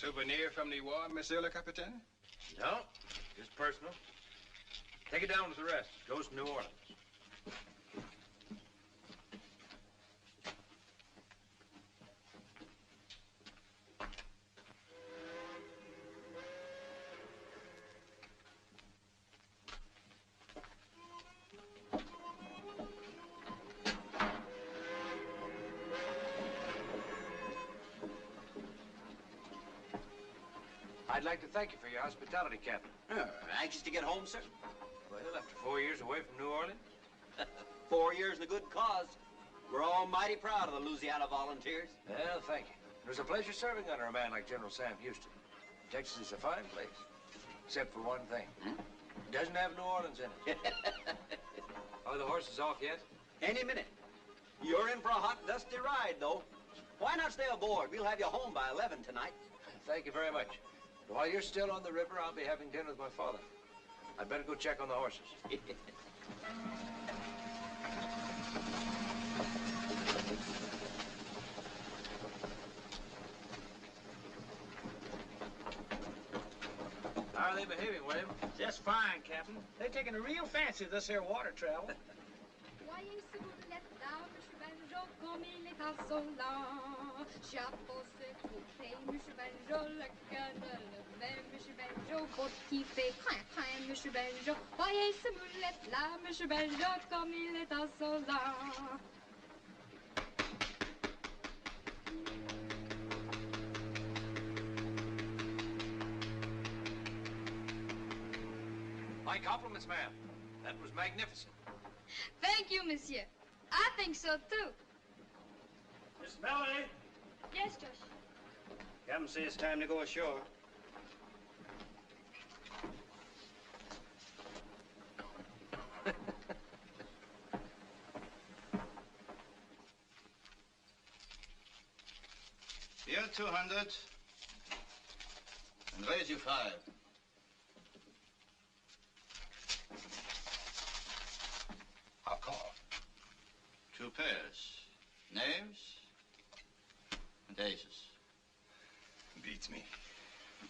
Souvenir from the war, Monsieur le Capitaine? No, just personal. Take it down with the rest. It goes to New Orleans. I'd like to thank you for your hospitality, Captain. Anxious to get home, sir? Well, after 4 years away from New Orleans? 4 years in a good cause. We're all mighty proud of the Louisiana Volunteers. Well, thank you. It was a pleasure serving under a man like General Sam Houston. Texas is a fine place, except for one thing. It doesn't have New Orleans in it. Are the horses off yet? Any minute. You're in for a hot, dusty ride, though. Why not stay aboard? We'll have you home by 11 tonight. Thank you very much. While you're still on the river, I'll be having dinner with my father. I'd better go check on the horses. How are they behaving, William? Just fine, Captain. They're taking a real fancy to this here water travel. Comme il est insolent, chapeau se couper, Monsieur Benjo, le canal, même Monsieur Benjo, pour qui fait crin, Monsieur Benjo, voyez ce moulette-là, Monsieur Benjo, comme il est insolent. My compliments, ma'am. That was magnificent. Thank you, Monsieur. I think so, too. Miss Melody? Yes, Josh. Captain says it's time to go ashore. Here, 200. And raise you 5. I'll call. 2 pairs. Knaves and aces. Beats me.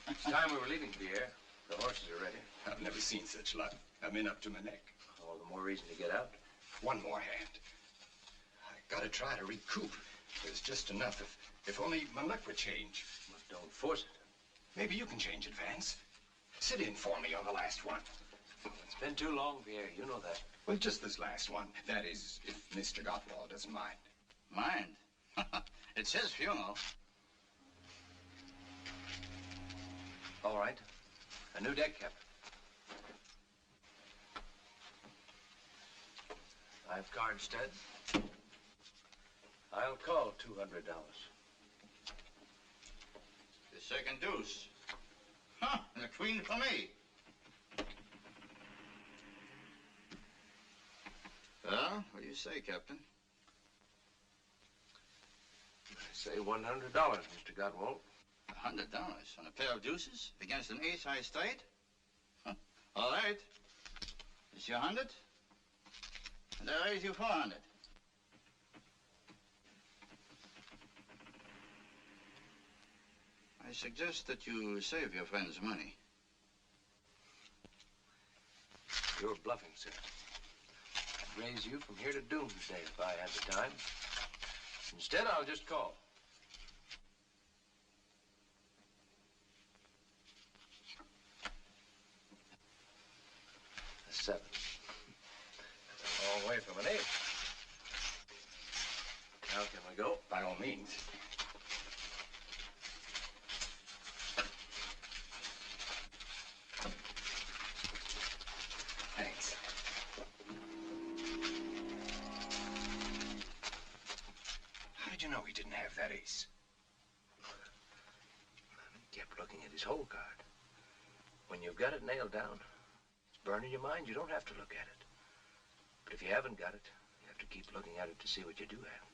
It's time we were leaving, Pierre. The horses are ready. I've never seen such luck. I'm in up to my neck. All the more reason to get out. One more hand. I gotta try to recoup. There's just enough if only my luck would change. Well, don't force it. Maybe you can change it, Vance. Sit in for me on the last one. It's been too long, Pierre. You know that. Well, just this last one. That is, if Mr. Gottwald doesn't mind. Mind? It's his funeral. All right. A new deck, Captain. 5 card stud. I'll call $200. The second deuce. Huh, and a queen for me. Well, what do you say, Captain? I say $100, Mr. Gottwald. $100 on a pair of deuces against an ace high straight? Huh. All right. It's your 100, and I raise you 400. I suggest that you save your friend's money. You're bluffing, sir. I'd raise you from here to doomsday if I had the time. Instead, I'll just call. A 7. That's a long way from an 8. Now can we go? By all means. Thanks. How did you know he didn't have that ace? He kept looking at his hole card. When you've got it nailed down, it's burning your mind, you don't have to look at it. But if you haven't got it, you have to keep looking at it to see what you do have.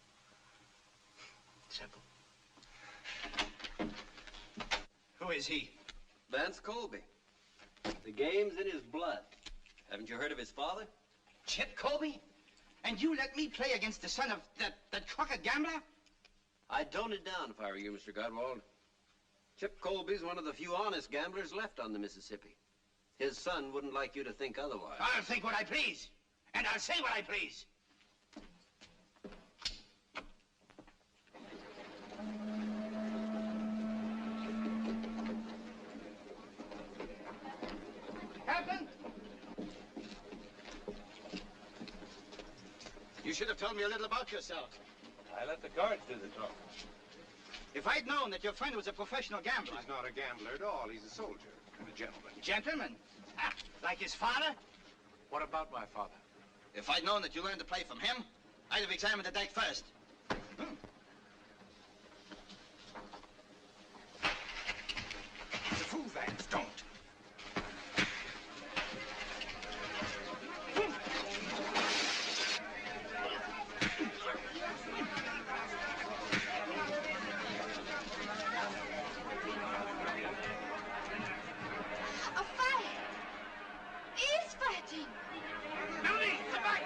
Simple. Who is he? Vance Colby. The game's in his blood. Haven't you heard of his father? Chip Colby? And you let me play against the son of that crooked gambler? I'd tone it down if I were you, Mr. Godwald. Chip Colby's one of the few honest gamblers left on the Mississippi. His son wouldn't like you to think otherwise. I'll think what I please, and I'll say what I please. Captain? You should have told me a little about yourself. I let the cards do the talking. If I'd known that your friend was a professional gambler... He's not a gambler at all. He's a soldier and a gentleman. Gentleman? Ah, like his father? What about my father? If I'd known that you learned to play from him, I'd have examined the deck first. It's a fool, Vance. Don't. A fight! He's fighting! Melanie, come back!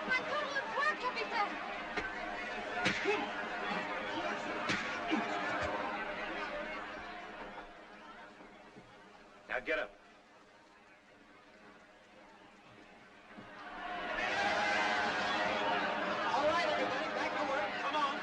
Encore une fois, capitaine! Now get up. All right, everybody, back to work. Come on.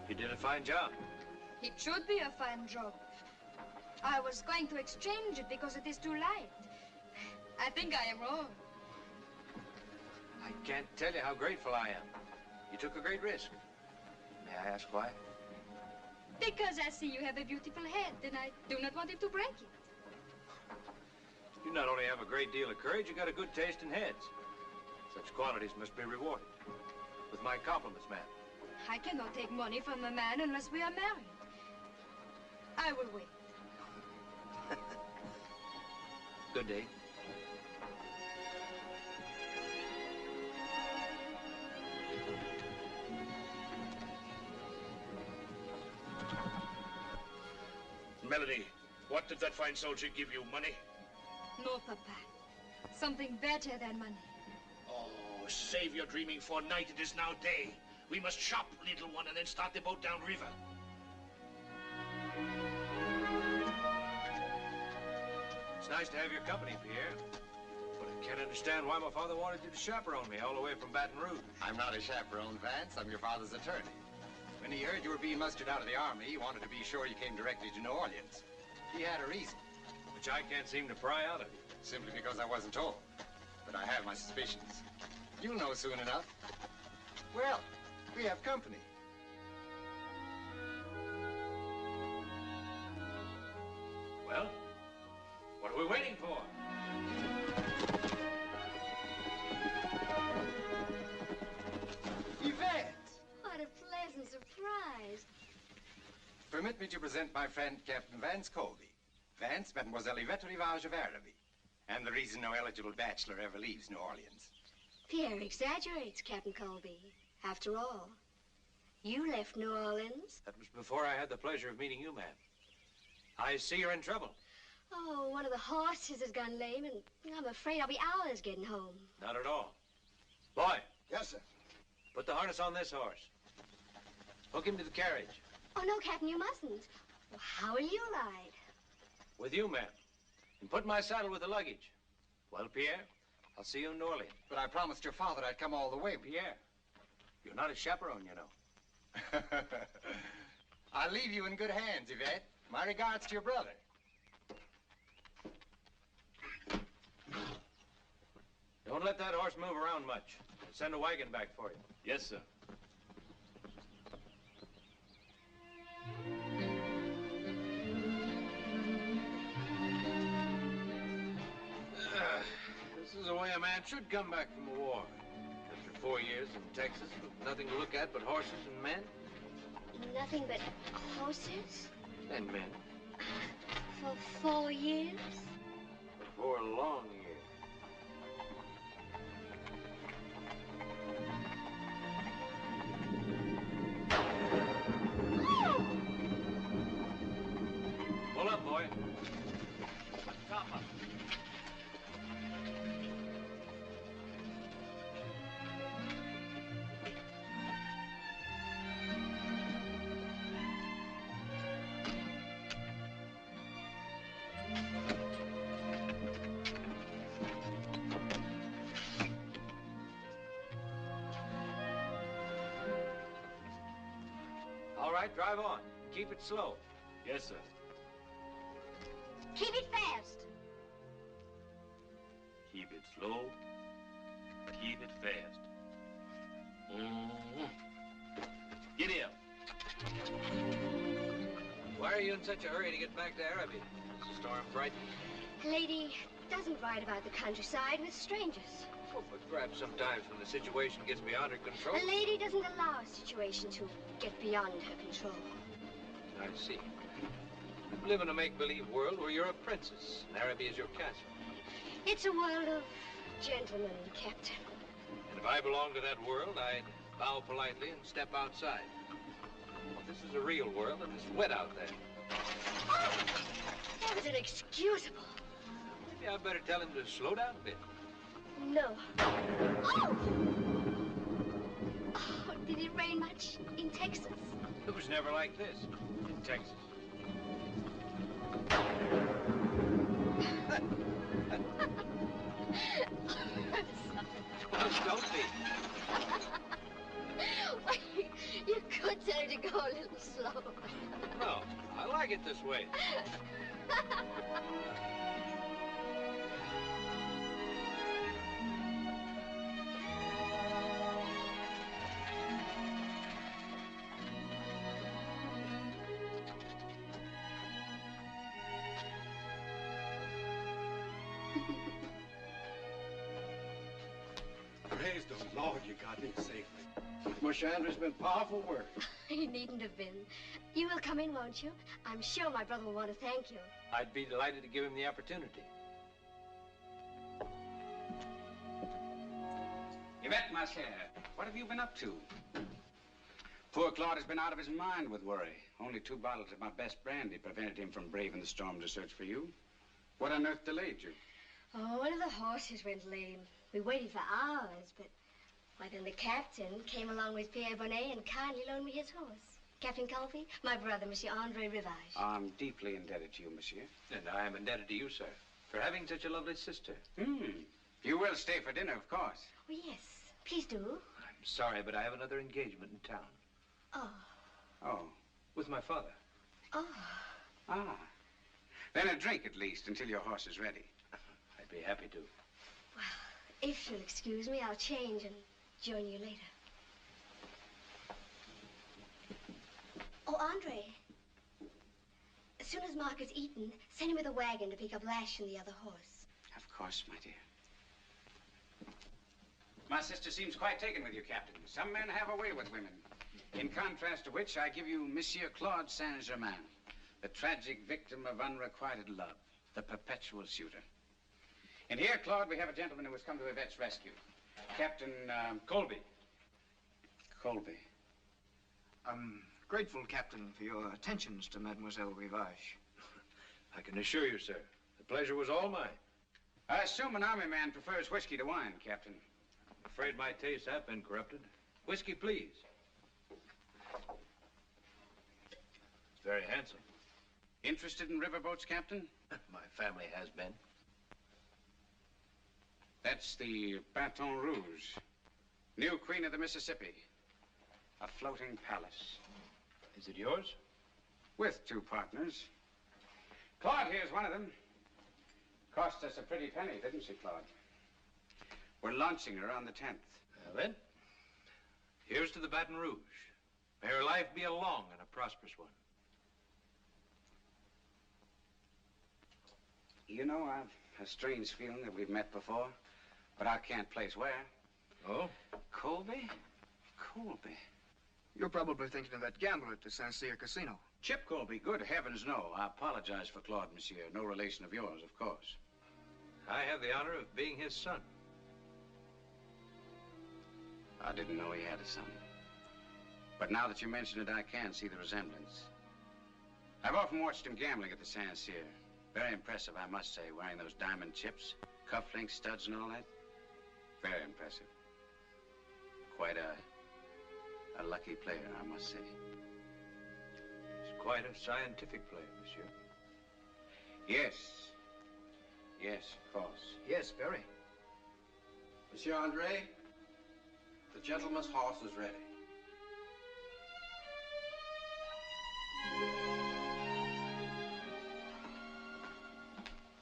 You did a fine job. It should be a fine job. I was going to exchange it because it is too light. I think I am wrong. I can't tell you how grateful I am. You took a great risk. May I ask why? Because I see you have a beautiful head, and I do not want him to break it. You not only have a great deal of courage, you got a good taste in heads. Such qualities must be rewarded. With my compliments, ma'am. I cannot take money from a man unless we are married. I will wait. Good day. Melanie, what did that fine soldier give you? Money? No, Papa. Something better than money. Oh, save your dreaming for night. It is now day. We must shop, little one, and then start the boat down river. It's nice to have your company, Pierre. But I can't understand why my father wanted you to chaperone me all the way from Baton Rouge. I'm not a chaperone, Vance. I'm your father's attorney. When he heard you were being mustered out of the army, he wanted to be sure you came directly to New Orleans. He had a reason. Which I can't seem to pry out of you. Simply because I wasn't told. But I have my suspicions. You'll know soon enough. Well, we have company. Well, what are we waiting for? Permit me to present my friend, Captain Vance Colby. Vance, Mademoiselle Yvette Rivage of Araby. And the reason no eligible bachelor ever leaves New Orleans. Pierre exaggerates, Captain Colby. After all, you left New Orleans. That was before I had the pleasure of meeting you, ma'am. I see you're in trouble. Oh, one of the horses has gone lame, and I'm afraid I'll be hours getting home. Not at all. Boy. Yes, sir. Put the harness on this horse. Hook him to the carriage. Oh, no, Captain, you mustn't. Well, how will you ride? With you, ma'am. And put my saddle with the luggage. Well, Pierre, I'll see you in New Orleans. But I promised your father I'd come all the way. Pierre, you're not a chaperone, you know. I'll leave you in good hands, Yvette. My regards to your brother. Don't let that horse move around much. I'll send a wagon back for you. Yes, sir. This is the way a man should come back from a war. After 4 years in Texas with nothing to look at but horses and men. Nothing but horses? And men. For 4 years? For 4 long years. Pull up, boy. Top up. All right, drive on. Keep it slow. Yes, sir. Keep it fast. Keep it slow. Keep it fast. Get in. Why are you in such a hurry to get back to Araby? Is the storm frightening? A lady doesn't ride about the countryside with strangers. Oh, but perhaps sometimes when the situation gets beyond her control. A lady doesn't allow a situation to get beyond her control. I see. You live in a make-believe world where you're a princess, and Araby is your castle. It's a world of gentlemen, Captain. And if I belonged to that world, I'd bow politely and step outside. This is a real world, and it's wet out there. Oh, that was inexcusable. Maybe I'd better tell him to slow down a bit. No. Oh! Oh, did it rain much in Texas? It was never like this in Texas. Don't be. You could tell her to go a little slow. No, I like it this way. Praise the Lord you got me safely. Musha Andrew's been powerful work. He needn't have been. You will come in, won't you? I'm sure my brother will want to thank you. I'd be delighted to give him the opportunity. Yvette, ma chère, what have you been up to? Poor Claude has been out of his mind with worry. Only 2 bottles of my best brandy prevented him from braving the storm to search for you. What on earth delayed you? Oh, one of the horses went lame. We waited for hours, but... Why, then the captain came along with Pierre Bonnet and kindly loaned me his horse. Captain Colby, my brother, Monsieur Andre Rivage. I'm deeply indebted to you, monsieur. And I am indebted to you, sir, for having such a lovely sister. You will stay for dinner, of course. Oh, yes. Please do. I'm sorry, but I have another engagement in town. Oh. Oh. With my father. Oh. Ah. Then a drink, at least, until your horse is ready. I'd be happy to. Well, if you'll excuse me, I'll change and join you later. Oh, Andre. As soon as Mark has eaten, send him with a wagon to pick up Lash and the other horse. Of course, my dear. My sister seems quite taken with you, Captain. Some men have a way with women. In contrast to which, I give you Monsieur Claude Saint-Germain, the tragic victim of unrequited love, the perpetual suitor. And here, Claude, we have a gentleman who has come to Yvette's rescue. Captain Colby. Colby. I'm grateful, Captain, for your attentions to Mademoiselle Rivage. I can assure you, sir, the pleasure was all mine. I assume an army man prefers whiskey to wine, Captain. I'm afraid my tastes have been corrupted. Whiskey, please. It's very handsome. Interested in riverboats, Captain? My family has been. That's the Baton Rouge, new queen of the Mississippi. A floating palace. Is it yours? With 2 partners. Claude here's one of them. Cost us a pretty penny, didn't she, Claude? We're launching her on the 10th. Well, then, here's to the Baton Rouge. May her life be a long and a prosperous one. You know, I've a strange feeling that we've met before, but I can't place where. Oh? Colby? Colby. You're probably thinking of that gambler at the Saint Cyr Casino. Chip Colby, good heavens, no. I apologize for Claude, monsieur. No relation of yours, of course. I have the honor of being his son. I didn't know he had a son. But now that you mention it, I can see the resemblance. I've often watched him gambling at the Saint Cyr. Very impressive, I must say, wearing those diamond chips, cufflinks, studs, and all that. Very impressive. Quite a lucky player, I must say. He's quite a scientific player, monsieur. Yes. Yes, of course. Yes, very. Monsieur Andre, the gentleman's horse is ready.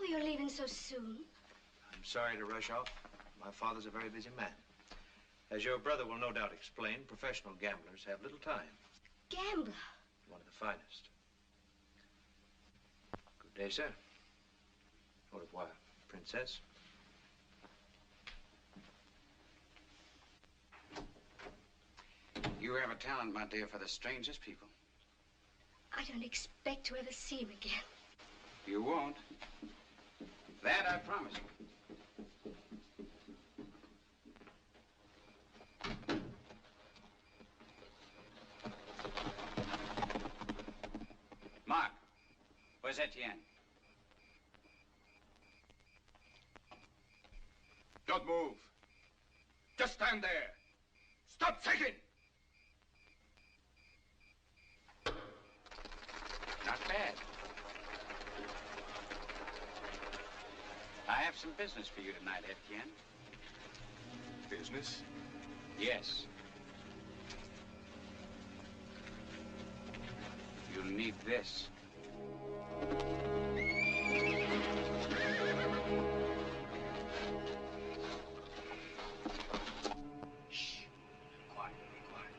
Oh, you're leaving so soon. I'm sorry to rush off. My father's a very busy man. As your brother will no doubt explain, professional gamblers have little time. Gambler? One of the finest. Good day, sir. Au revoir, princess. You have a talent, my dear, for the strangest people. I don't expect to ever see him again. You won't. That I promise you. Mark, where's Etienne? Don't move. Just stand there. Stop shaking! Not bad. I have some business for you tonight, Etienne. Business? Yes. You'll need this. Shh. Quiet, be quiet.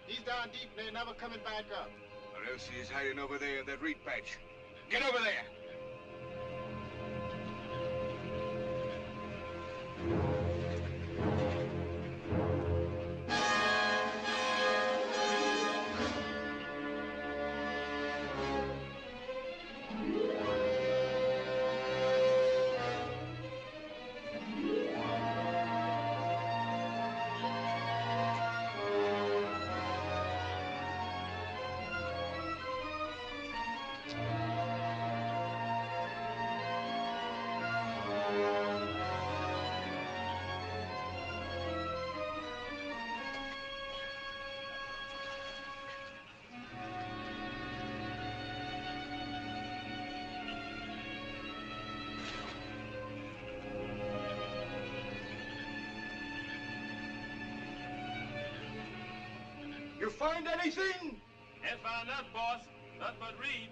He's down deep and they're never coming back up. Or else he's hiding over there in that reed patch. Get over there! You find anything? Ain't found nothing, boss. Nothing but reeds.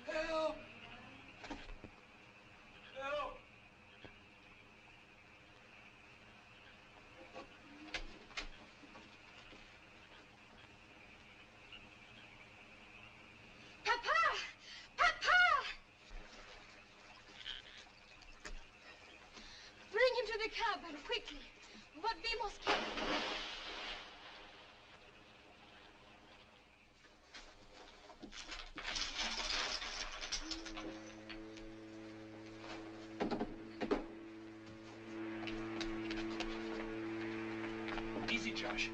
Help! Help! The cab, and quickly. What we must get. Easy, Josh.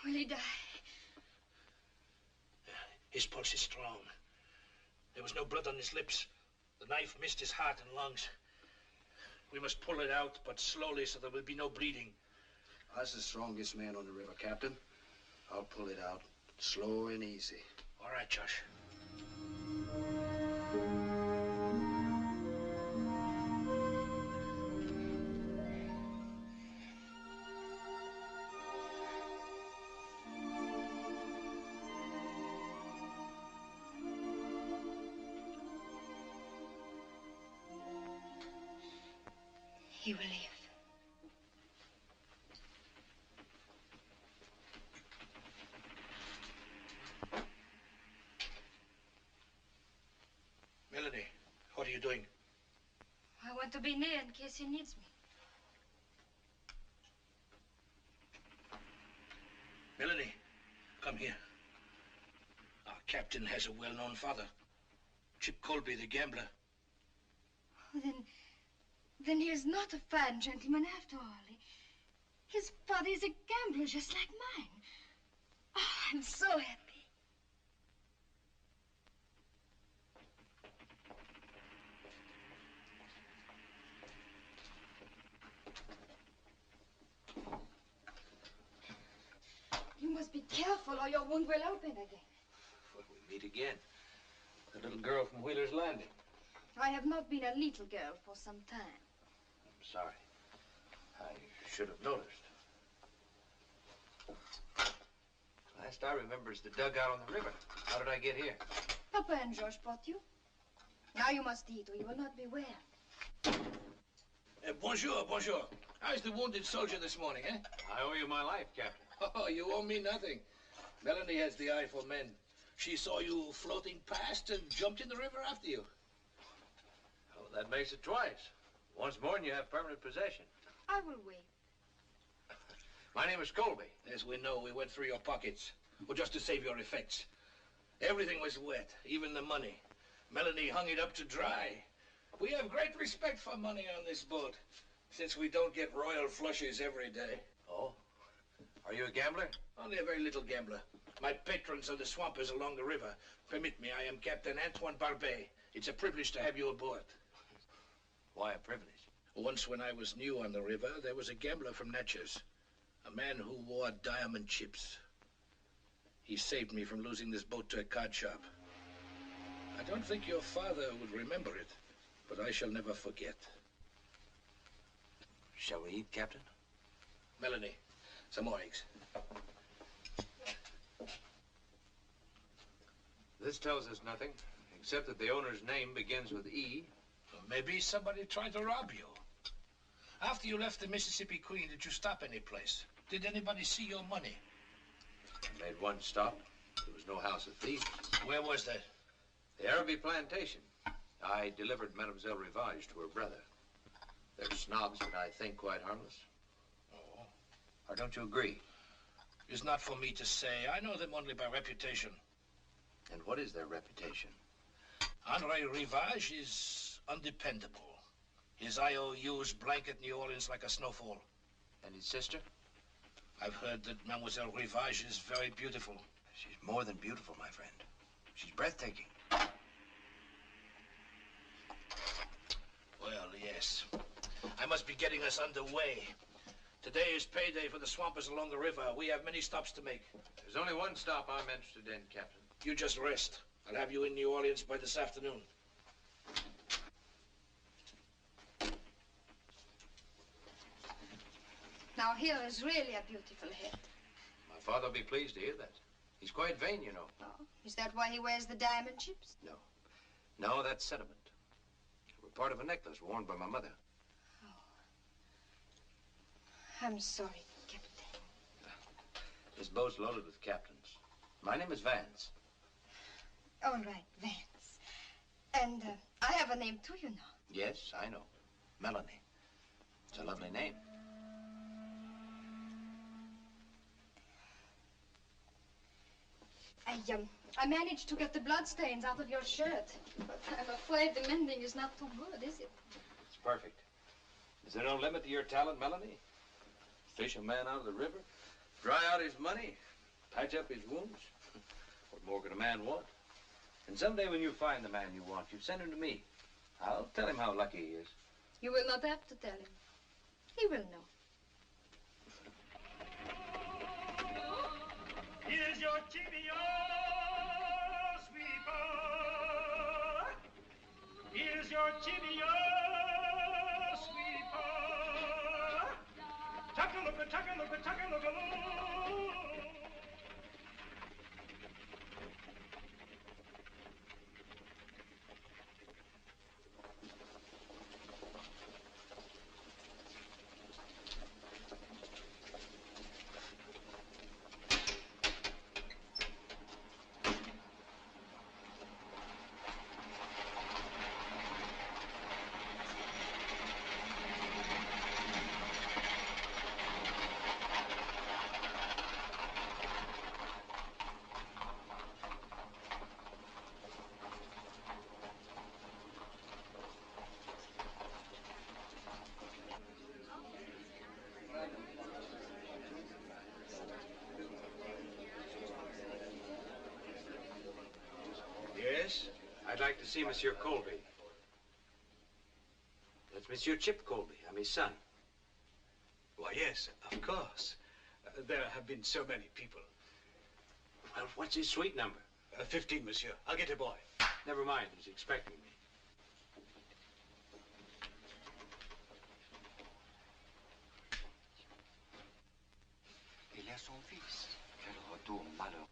Will he die? His pulse is strong. There was no blood on his lips. The knife missed his heart and lungs. We must pull it out, but slowly, so there will be no bleeding. I was the strongest man on the river, Captain. I'll pull it out, slow and easy. All right, Josh. He will live. Melanie, what are you doing? I want to be near in case he needs me. Melanie, come here. Our captain has a well-known father. Chip Colby, the gambler. Oh, then he is not a fine gentleman after all. His father is a gambler just like mine. Oh, I'm so happy. You must be careful or your wound will open again. Well, we meet again. The little girl from Wheeler's Landing. I have not been a little girl for some time. I'm sorry. I should have noticed. Last I remember is the dugout on the river. How did I get here? Papa and George brought you. Now you must eat or you will not be well. Bonjour, bonjour. How's the wounded soldier this morning, eh? I owe you my life, Captain. Oh, you owe me nothing. Melanie has the eye for men. She saw you floating past and jumped in the river after you. Oh, that makes it twice. Once more and you have permanent possession. I will wait. My name is Colby. As we know, we went through your pockets. Well, just to save your effects. Everything was wet, even the money. Melanie hung it up to dry. We have great respect for money on this boat, since we don't get royal flushes every day. Oh? Are you a gambler? Only a very little gambler. My patrons are the swampers along the river. Permit me, I am Captain Antoine Barbet. It's a privilege to have you aboard. Why a privilege? Once when I was new on the river, there was a gambler from Natchez. A man who wore diamond chips. He saved me from losing this boat to a card shop. I don't think your father would remember it, but I shall never forget. Shall we eat, Captain? Melanie, some more eggs. This tells us nothing, except that the owner's name begins with E. Well, maybe somebody tried to rob you. After you left the Mississippi Queen, did you stop any place? Did anybody see your money? I made one stop. There was no house of thieves. Where was that? The Araby plantation. I delivered Mademoiselle Rivage to her brother. They're snobs, but I think quite harmless. Oh. Or don't you agree? It's not for me to say. I know them only by reputation. And what is their reputation? Andre Rivage is undependable. His IOUs blanket New Orleans like a snowfall. And his sister? I've heard that Mademoiselle Rivage is very beautiful. She's more than beautiful, my friend. She's breathtaking. Well, yes. I must be getting us underway. Today is payday for the swampers along the river. We have many stops to make. There's only one stop I'm interested in, Captain. You just rest. I'll have you in New Orleans by this afternoon. Now, here is really a beautiful head. My father will be pleased to hear that. He's quite vain, you know. Oh, is that why he wears the diamond chips? No. No, that's sentiment. They were part of a necklace worn by my mother. Oh. I'm sorry, Captain. This boat's loaded with captains. My name is Vance. All right, Vance. And I have a name too, you know. Yes, I know. Melanie. It's a lovely name. I managed to get the bloodstains out of your shirt, but I'm afraid the mending is not too good, is it? It's perfect. Is there no limit to your talent, Melanie? Fish a man out of the river, dry out his money, patch up his wounds. What more could a man want? And someday when you find the man you want, you send him to me. I'll tell him how lucky he is. You will not have to tell him. He will know. Here's your tibia, sweeper. Here's your tibia, sweeper. Tuck-a-looka, tuck-a-looka, tuck-a-looka. I'd like to see Monsieur Colby. That's Monsieur Chip Colby. I'm his son. Why, yes, of course. There have been so many people. Well, what's his suite number? 15, monsieur. I'll get a boy. Never mind. He's expecting me. Il a son fils. Quel retour malheureux.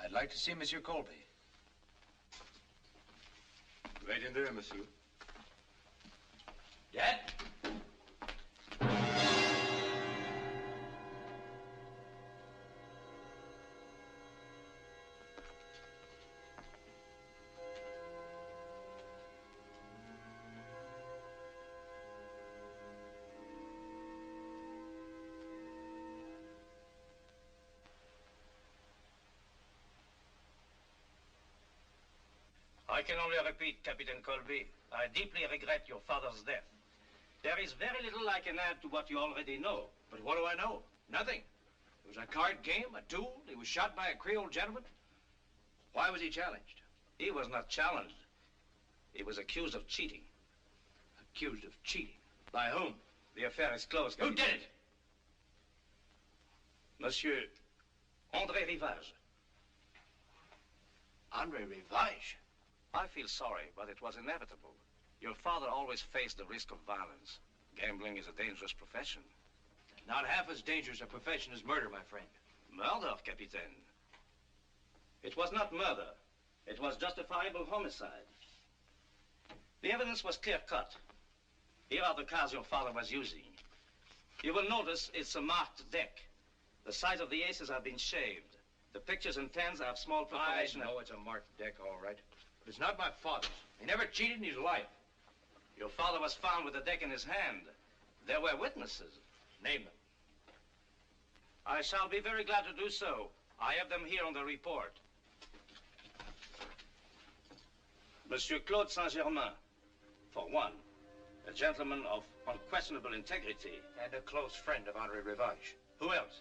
I'd like to see Monsieur Colby. Right in there, monsieur. Dad? I can only repeat, Captain Colby, I deeply regret your father's death. There is very little I can add to what you already know. But what do I know? Nothing. It was a card game, a duel. He was shot by a Creole gentleman. Why was he challenged? He was not challenged. He was accused of cheating. Accused of cheating? By whom? The affair is closed, Who Captain. did it? Monsieur André Rivage. André Rivage? I feel sorry, but it was inevitable. Your father always faced the risk of violence. Gambling is a dangerous profession. Not half as dangerous a profession as murder, my friend. Murder, Capitaine. It was not murder. It was justifiable homicide. The evidence was clear-cut. Here are the cards your father was using. You will notice it's a marked deck. The sides of the aces have been shaved. The pictures and tens have small preparation. I know it's a marked deck, all right. But it's not my father's. He never cheated in his life. Your father was found with the deck in his hand. There were witnesses. Name them. I shall be very glad to do so. I have them here on the report. Monsieur Claude Saint-Germain, for one, a gentleman of unquestionable integrity. And a close friend of André Rivage. Who else?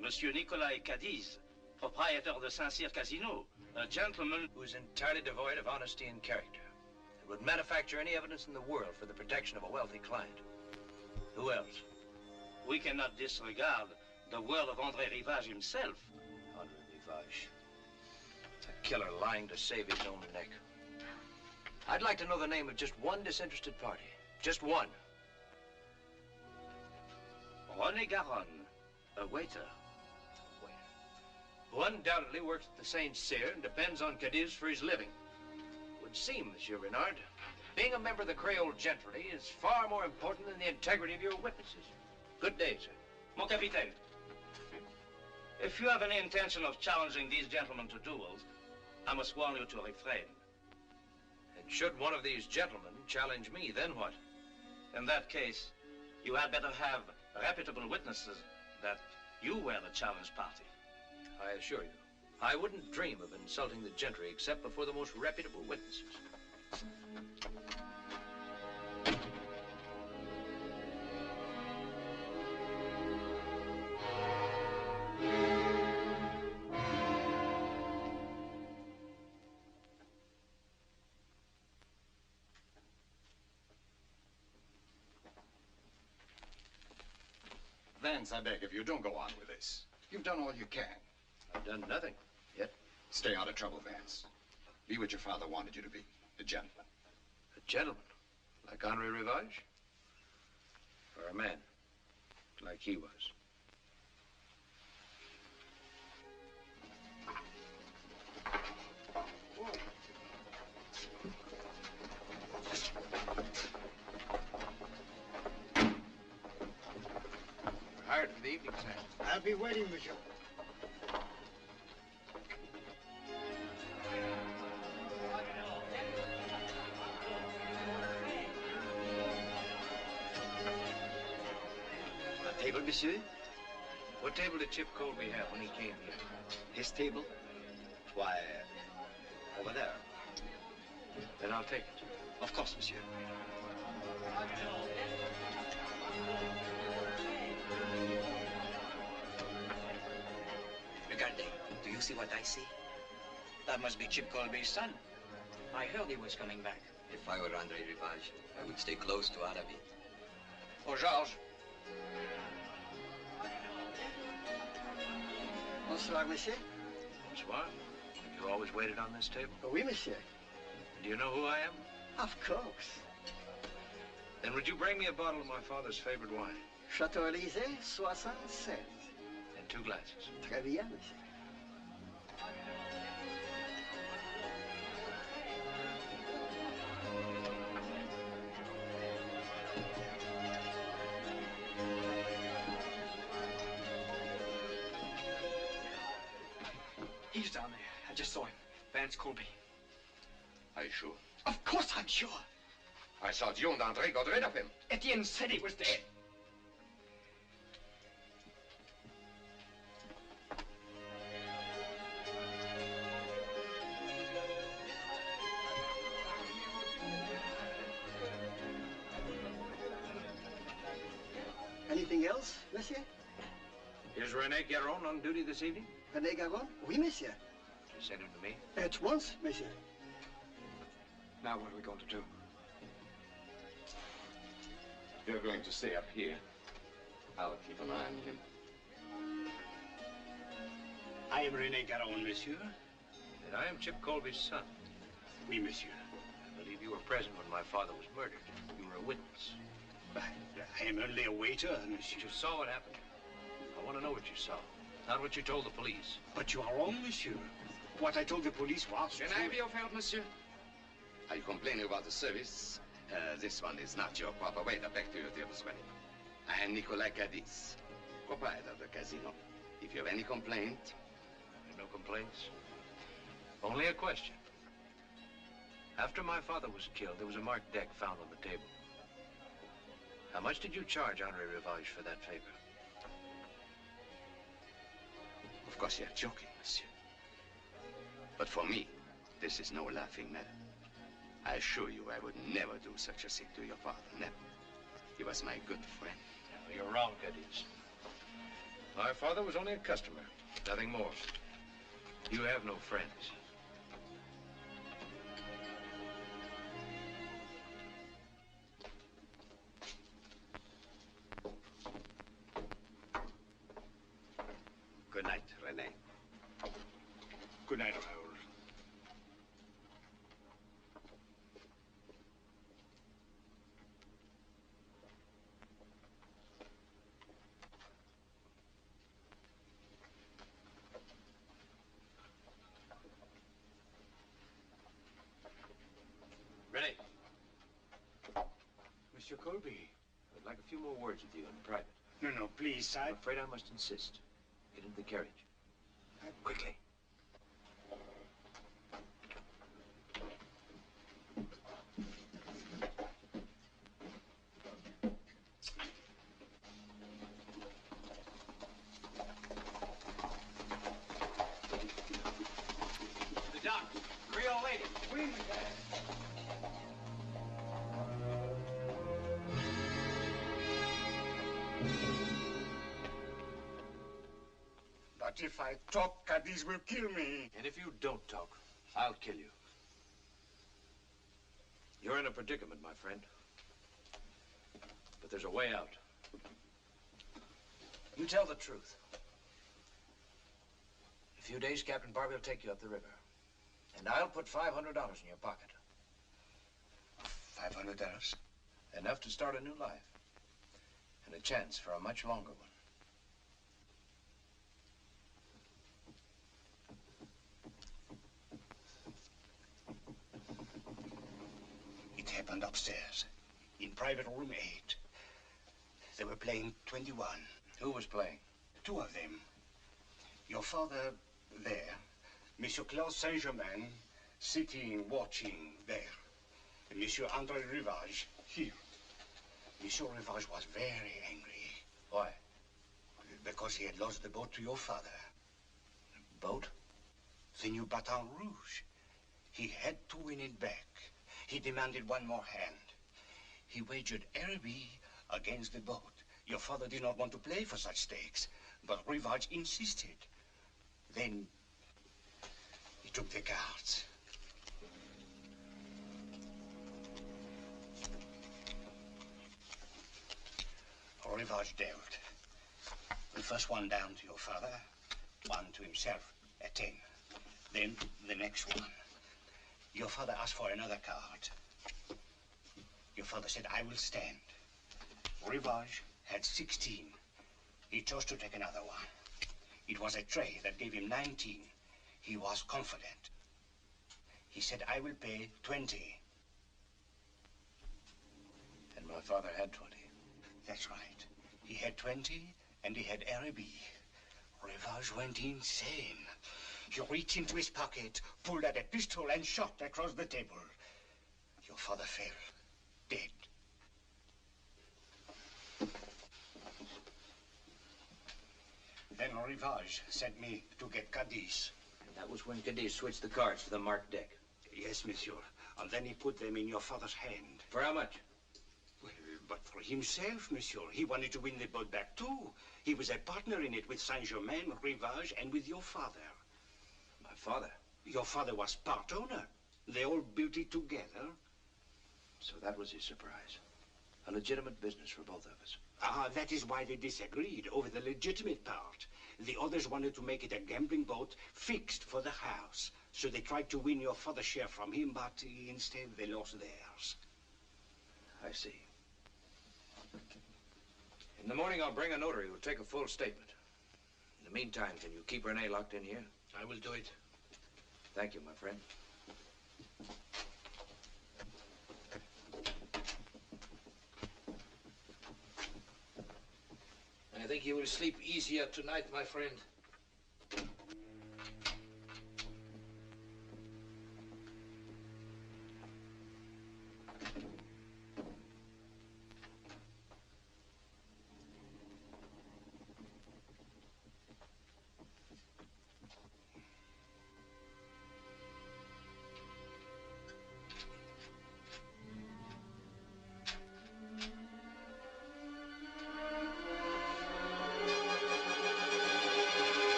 Monsieur Nicolas Cadiz, proprietor de Saint-Cyr Casino, a gentleman who's entirely devoid of honesty and character. And would manufacture any evidence in the world for the protection of a wealthy client. Who else? We cannot disregard the word of André Rivage himself. André Rivage. A killer lying to save his own neck. I'd like to know the name of just one disinterested party. Just one. René Garonne, a waiter. Who undoubtedly works at the Saint Cyr and depends on Cadiz for his living. Would seem, Monsieur Renard, being a member of the Creole gentry is far more important than the integrity of your witnesses. Good day, sir. Mon capitaine, if you have any intention of challenging these gentlemen to duels, I must warn you to refrain. And should one of these gentlemen challenge me, then what? In that case, you had better have reputable witnesses that you were the challenge party. I assure you, I wouldn't dream of insulting the gentry except before the most reputable witnesses. Vance, I beg of you, don't go on with this. You've done all you can. I've done nothing yet. Stay out of trouble, Vance. Be what your father wanted you to be, a gentleman. A gentleman? Like André Rivage? Or a man, like he was? Hired for the evening, Sam. I'll be waiting, monsieur. Table, monsieur? What table did Chip Colby have when he came here? His table? Why, over there. Then I'll take it. Of course, monsieur. Regardez, do you see what I see? That must be Chip Colby's son. I heard he was coming back. If I were André Rivage, I would stay close to Arabi. Oh, Georges. Bonsoir, monsieur. Bonsoir. You always waited on this table? Oui, monsieur. Do you know who I am? Of course. Then would you bring me a bottle of my father's favorite wine? Chateau Élysée, 76. And 2 glasses. Très bien, monsieur. He's down there. I just saw him. Vance Colby. Are you sure? Of course I'm sure. I thought you and Andre got rid of him. Etienne said he was dead. Anything else, monsieur? Is Rene Garon on duty this evening? René Garon? Oui, monsieur. Can you send him to me? At once, monsieur. Now what are we going to do? You're going to stay up here. I'll keep an eye on him. I am René Garon, monsieur. And I am Chip Colby's son. Oui, monsieur. I believe you were present when my father was murdered. You were a witness. I am only a waiter, monsieur. You saw what happened. I want to know what you saw, not what you told the police. But you are wrong, monsieur. What I told the police was Can I have your help, monsieur? Are you complaining about the service? This one is not your proper waiter. Back to your tables, René. I am Nicolas Cadiz, proprietor of the casino. If you have any complaint... No complaints? Only a question. After my father was killed, there was a marked deck found on the table. How much did you charge Henri Rivage for that favor? Of course, you're joking, monsieur. But for me, this is no laughing matter. I assure you I would never do such a thing to your father, never. He was my good friend. No, you're wrong, Cadiz. My father was only a customer, nothing more. You have no friends. Good night, René. Good night, Raoul. René. Monsieur Colby. I'd like a few more words with you in private. No, please, I'm afraid I must insist. Get into the carriage. Quickly. The doc, Creole lady. Oui, But if I talk, Cadiz will kill me. And if you don't talk, I'll kill you. You're in a predicament, my friend. But there's a way out. You tell the truth. In a few days, Captain Barbie will take you up the river. And I'll put $500 in your pocket. $500? Enough to start a new life. And a chance for a much longer one. It happened upstairs, in private room 8. They were playing 21. Who was playing? 2 of them. Your father there, Monsieur Claude Saint-Germain, sitting, watching there. And Monsieur Andre Rivage here. Monsieur Rivage was very angry. Why? Because he had lost the boat to your father. The boat? The new Baton Rouge. He had to win it back. He demanded one more hand. He wagered Araby against the boat. Your father did not want to play for such stakes, but Rivage insisted. Then he took the cards. Rivage dealt. The first one down to your father, one to himself at 10. Then the next one. Your father asked for another card. Your father said, I will stand. Rivage had 16. He chose to take another one. It was a tray that gave him 19. He was confident. He said, I will pay 20. And my father had 20. That's right. He had 20, and he had Araby. Rivage went insane. You reached into his pocket, pulled out a pistol, and shot across the table. Your father fell, dead. Then Rivage sent me to get Cadiz. And that was when Cadiz switched the cards to the marked deck. Yes, monsieur. And then he put them in your father's hand. For how much? Well, but for himself, monsieur. He wanted to win the boat back, too. He was a partner in it with Saint-Germain, Rivage, and with your father. My father? Your father was part owner. They all built it together. So that was his surprise. A legitimate business for both of us. Ah, that is why they disagreed over the legitimate part. The others wanted to make it a gambling boat fixed for the house. So they tried to win your father's share from him, but instead they lost theirs. I see. In the morning, I'll bring a notary who'll take a full statement. In the meantime, can you keep Renee locked in here? I will do it. Thank you, my friend. I think you will sleep easier tonight, my friend.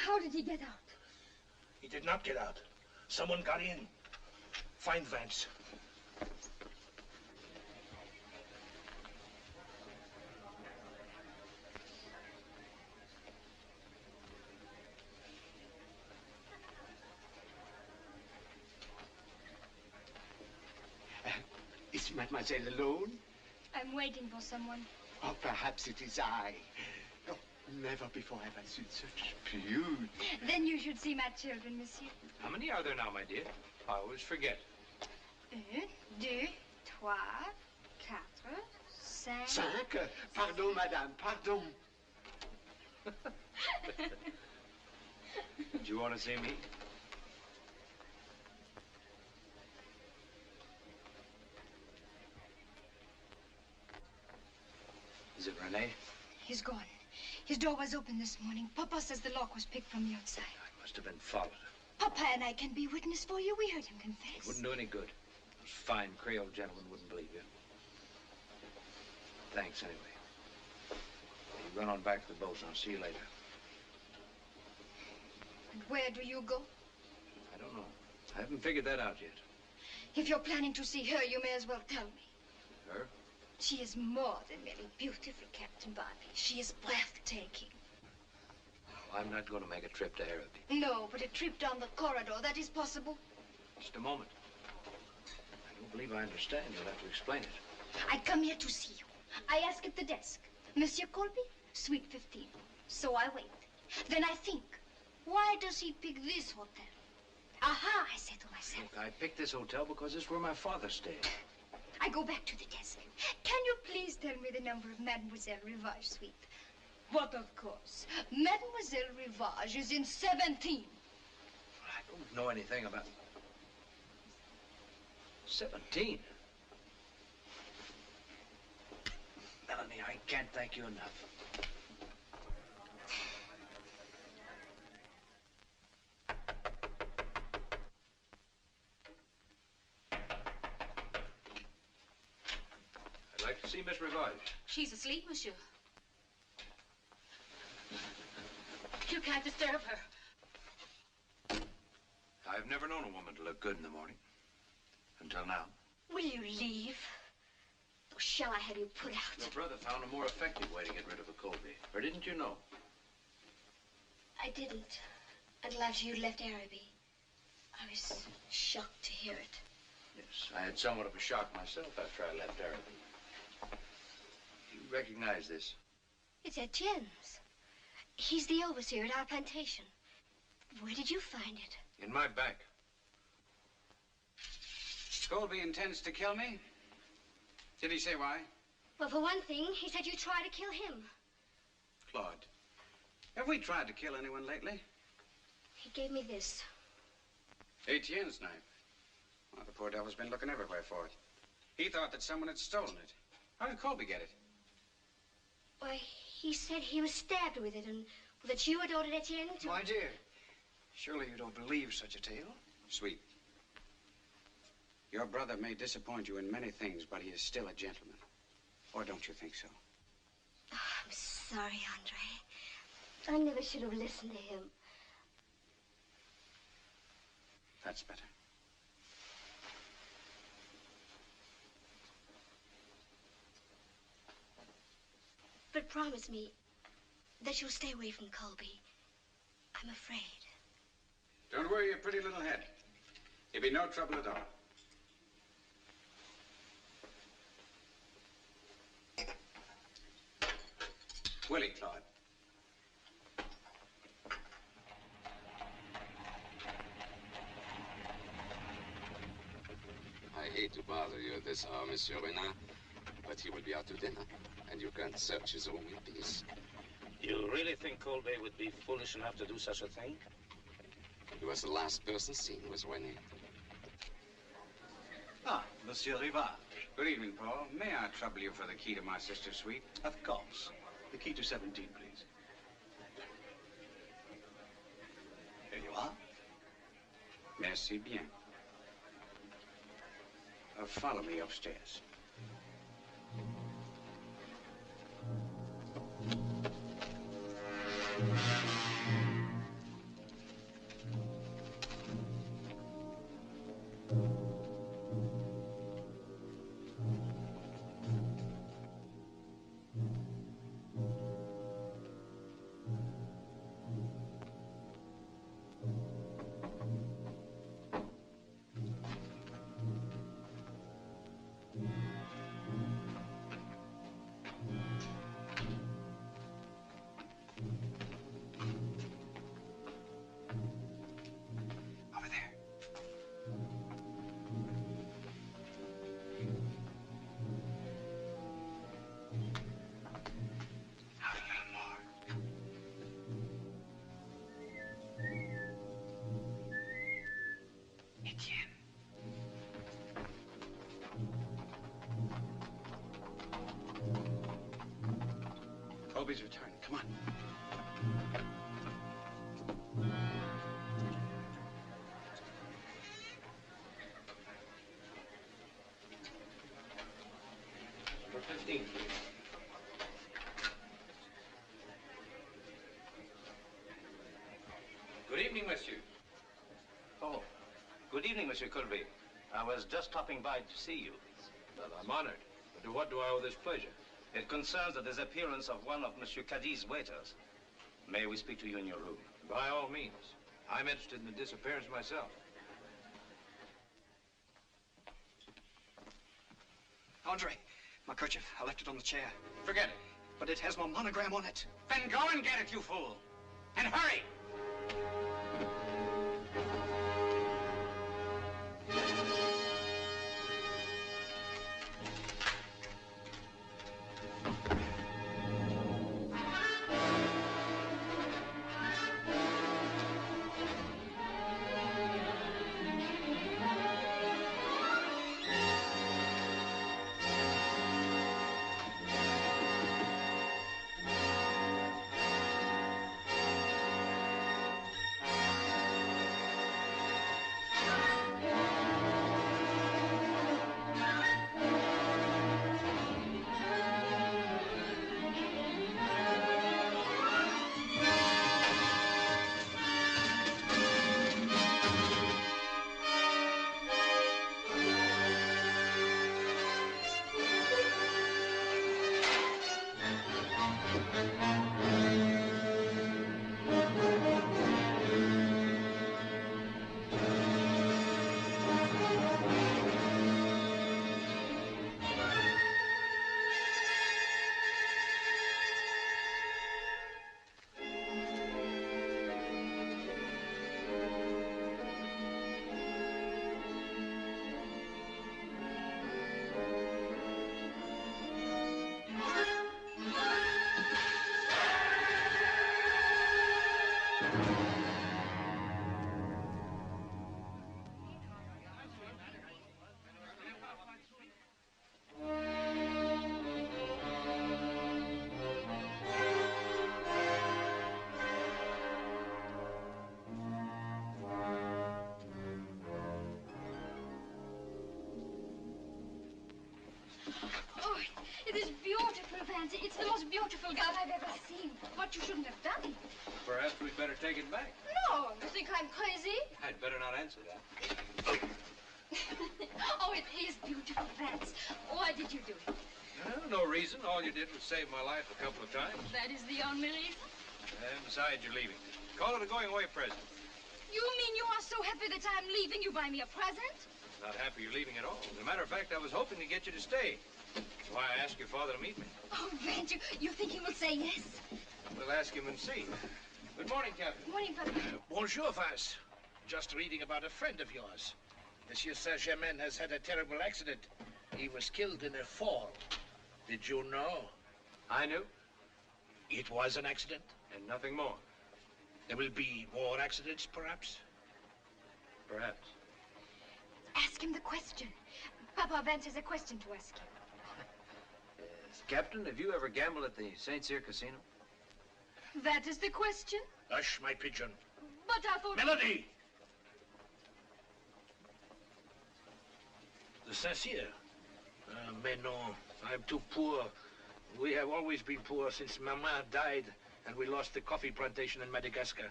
How did he get out? He did not get out. Someone got in. Find Vance. Is Mademoiselle alone? I'm waiting for someone. Or perhaps it is I. Oh, never before have I seen such beauty. Then you should see my children, monsieur. How many are there now, my dear? I always forget. 1, 2, 3, 4, 5. 5? Pardon, madame, pardon. Did you want to see me? Is it Renee? He's gone. His door was open this morning. Papa says the lock was picked from the outside. I must have been followed. Papa and I can be witness for you. We heard him confess. It wouldn't do any good. Those fine Creole gentlemen wouldn't believe you. Thanks, anyway. You run on back to the boat, and I'll see you later. And where do you go? I don't know. I haven't figured that out yet. If you're planning to see her, you may as well tell me. Her? She is more than merely beautiful, Captain Barbie. She is breathtaking. Oh, I'm not going to make a trip to Araby. No, but a trip down the corridor, that is possible. Just a moment. I don't believe I understand. You'll have to explain it. I come here to see you. I ask at the desk, Monsieur Colby, suite 15. So I wait. Then I think, why does he pick this hotel? Aha, I say to myself. Look, I picked this hotel because it's where my father stayed. I go back to the desk. Can you please tell me the number of Mademoiselle Rivage's suite? But of course, Mademoiselle Rivage is in 17. I don't know anything about 17. Melanie, I can't thank you enough. I'd like to see Miss Rivage. She's asleep, monsieur. You can't disturb her. I've never known a woman to look good in the morning. Until now. Will you leave? Or shall I have you put out? Your brother found a more effective way to get rid of a Colby. Or didn't you know? I didn't. Until after you left Araby. I was shocked to hear it. Yes, I had somewhat of a shock myself after I left Araby. recognize this. It's Etienne's. He's the overseer at our plantation. Where did you find it? In my bank. Colby intends to kill me? Did he say why? Well, for one thing, he said you tried to kill him. Claude, have we tried to kill anyone lately? He gave me this. Etienne's knife. Well, the poor devil's been looking everywhere for it. He thought that someone had stolen it. How did Colby get it? Why, he said he was stabbed with it and that you had ordered Etienne to... My dear, surely you don't believe such a tale? Sweet. Your brother may disappoint you in many things, but he is still a gentleman. Or don't you think so? Oh, I'm sorry, Andre. I never should have listened to him. That's better. But promise me that you'll stay away from Colby. I'm afraid. Don't worry your pretty little head. There'll be no trouble at all. Willie, Claude. I hate to bother you at this hour, Monsieur Renard, but he will be out to dinner, and you can't search his room in peace. You really think Colby would be foolish enough to do such a thing? He was the last person seen with Rennie. Ah, Monsieur Rivage. Good evening, Paul. May I trouble you for the key to my sister's suite? Of course. The key to 17, please. Here you are. Merci bien. Follow me upstairs. Colby's return. Come on. Number 15, please. Good evening, monsieur. Oh, good evening, Monsieur Colby. I was just stopping by to see you. Well, I'm honored. But to what do I owe this pleasure? It concerns the disappearance of one of Monsieur Caddy's waiters. May we speak to you in your room? By all means. I'm interested in the disappearance myself. Andre, my kerchief. I left it on the chair. Forget it. But it has my monogram on it. Then go and get it, you fool. And hurry! Fancy, it's the most beautiful gun I've ever seen. But you shouldn't have done it. Perhaps we'd better take it back. No, you think I'm crazy? I'd better not answer that. Oh, it is beautiful, Vance. Why did you do it? No reason. All you did was save my life a couple of times. That is the only reason? And besides, you're leaving. Call it a going-away present. You mean you are so happy that I'm leaving, you buy me a present? Not happy you're leaving at all. As a matter of fact, I was hoping to get you to stay. That's why I asked your father to meet me. Oh, Vance, you think he will say yes? We'll ask him and see. Good morning, Captain. Good morning, Papa. Bonjour, Vance. Just reading about a friend of yours. Monsieur Saint-Germain has had a terrible accident. He was killed in a fall. Did you know? I knew. It was an accident? And nothing more. There will be more accidents, perhaps? Perhaps. Ask him the question. Papa, Vance has a question to ask you. Yes. Captain, have you ever gambled at the St. Cyr Casino? That is the question? Hush, my pigeon. But I thought... Melody! The Saint-Cyr? Mais non, I'm too poor. We have always been poor since Maman died and we lost the coffee plantation in Madagascar.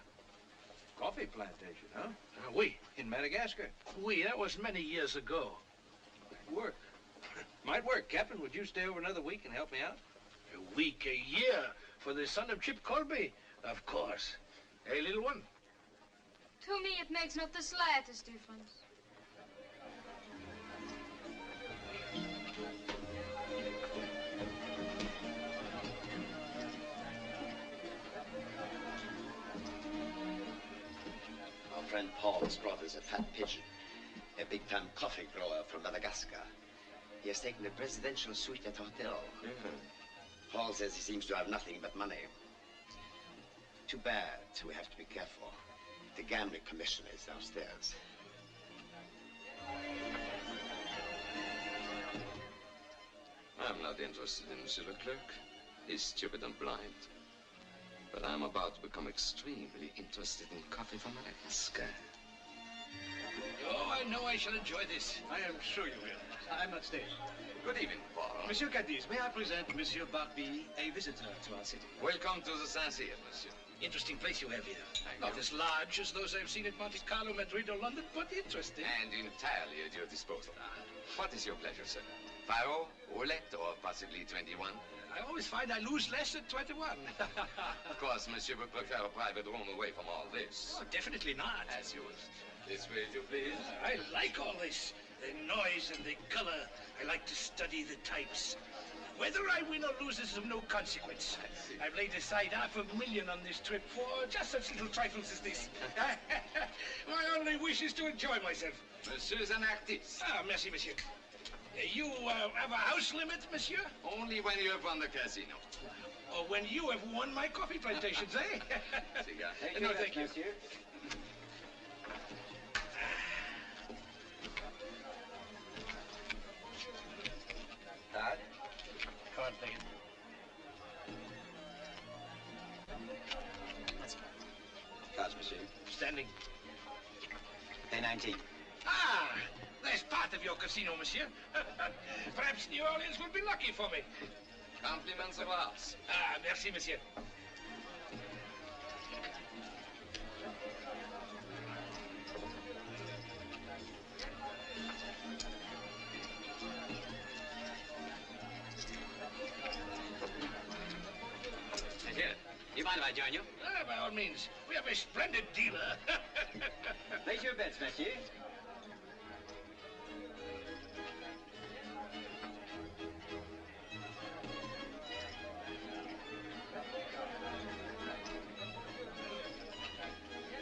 Coffee plantation, huh? Oui. In Madagascar? Oui, that was many years ago. Work. Might work. Captain, would you stay over another week and help me out? A week, a year, for the son of Chip Colby? Of course. Hey, little one? To me, it makes not the slightest difference. Our friend Paul has brought us a fat pigeon, a big-time coffee grower from Madagascar. He has taken a presidential suite at the hotel. Paul says he seems to have nothing but money. Too bad, we have to be careful. The gambling commissioner is downstairs. I'm not interested in Monsieur Leclerc. He's stupid and blind. But I'm about to become extremely interested in coffee from Madagascar. Oh, I know I shall enjoy this. I am sure you will. I must stay. Good evening, Paul. Monsieur Cadiz, may I present Monsieur Barbie, a visitor to our city? Welcome to the Saint-Cyr, monsieur. Interesting place you have here. Not as large as those I've seen at Monte Carlo, Madrid, or London, but interesting. And entirely at your disposal. What is your pleasure, sir? Faro, roulette, or possibly 21? I always find I lose less than 21. Of course, monsieur would prefer a private room away from all this. Oh, definitely not. As you wish. This way, if you please. I like all this. The noise and the color. I like to study the types. Whether I win or lose is of no consequence. I've laid aside $500,000 on this trip for just such little trifles as this. My only wish is to enjoy myself. Monsieur's an artiste. Ah, merci, monsieur. You have a house limit, monsieur? Only when you have won the casino. Or when you have won my coffee plantations, eh? Cigar. No, thank you. Monsieur. Card? Card, thank you. Cards, monsieur. Standing. Pay 19. Ah! There's part of your casino, monsieur. Perhaps New Orleans will be lucky for me. Compliments of ours. Ah, merci, monsieur. Monsieur, do you mind if I join you? Ah, by all means. We have a splendid dealer. Place your bets, monsieur.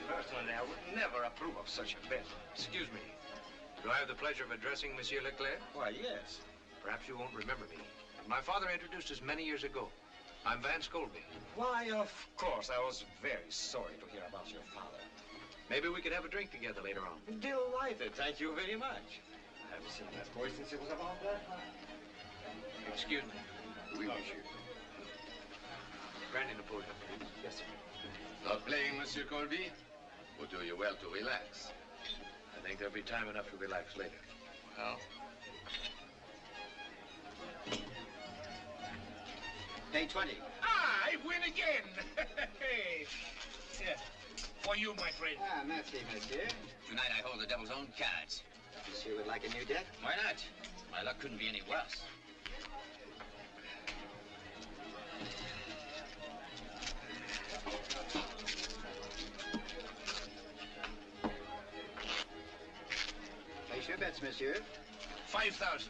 Personally, I would never approve of such a bet. Excuse me. Do I have the pleasure of addressing Monsieur Leclerc? Why, yes. Perhaps you won't remember me. My father introduced us many years ago. I'm Vance Colby. Why, of course. I was very sorry to hear about your father. Maybe we could have a drink together later on. Delighted. Thank you very much. I haven't seen that boy since it was about that time. Excuse me. Oui, monsieur. Brandy Napoleon, please. Yes, sir. Not playing, Monsieur Colby? Would do you well to relax. I think there'll be time enough to relax later. Well? Lay 20. Ah, I win again. Here, for you, my friend. Ah, merci, monsieur. Tonight I hold the devil's own cards. Monsieur would like a new deck? Why not? My luck couldn't be any worse. Place your bets, monsieur. 5,000.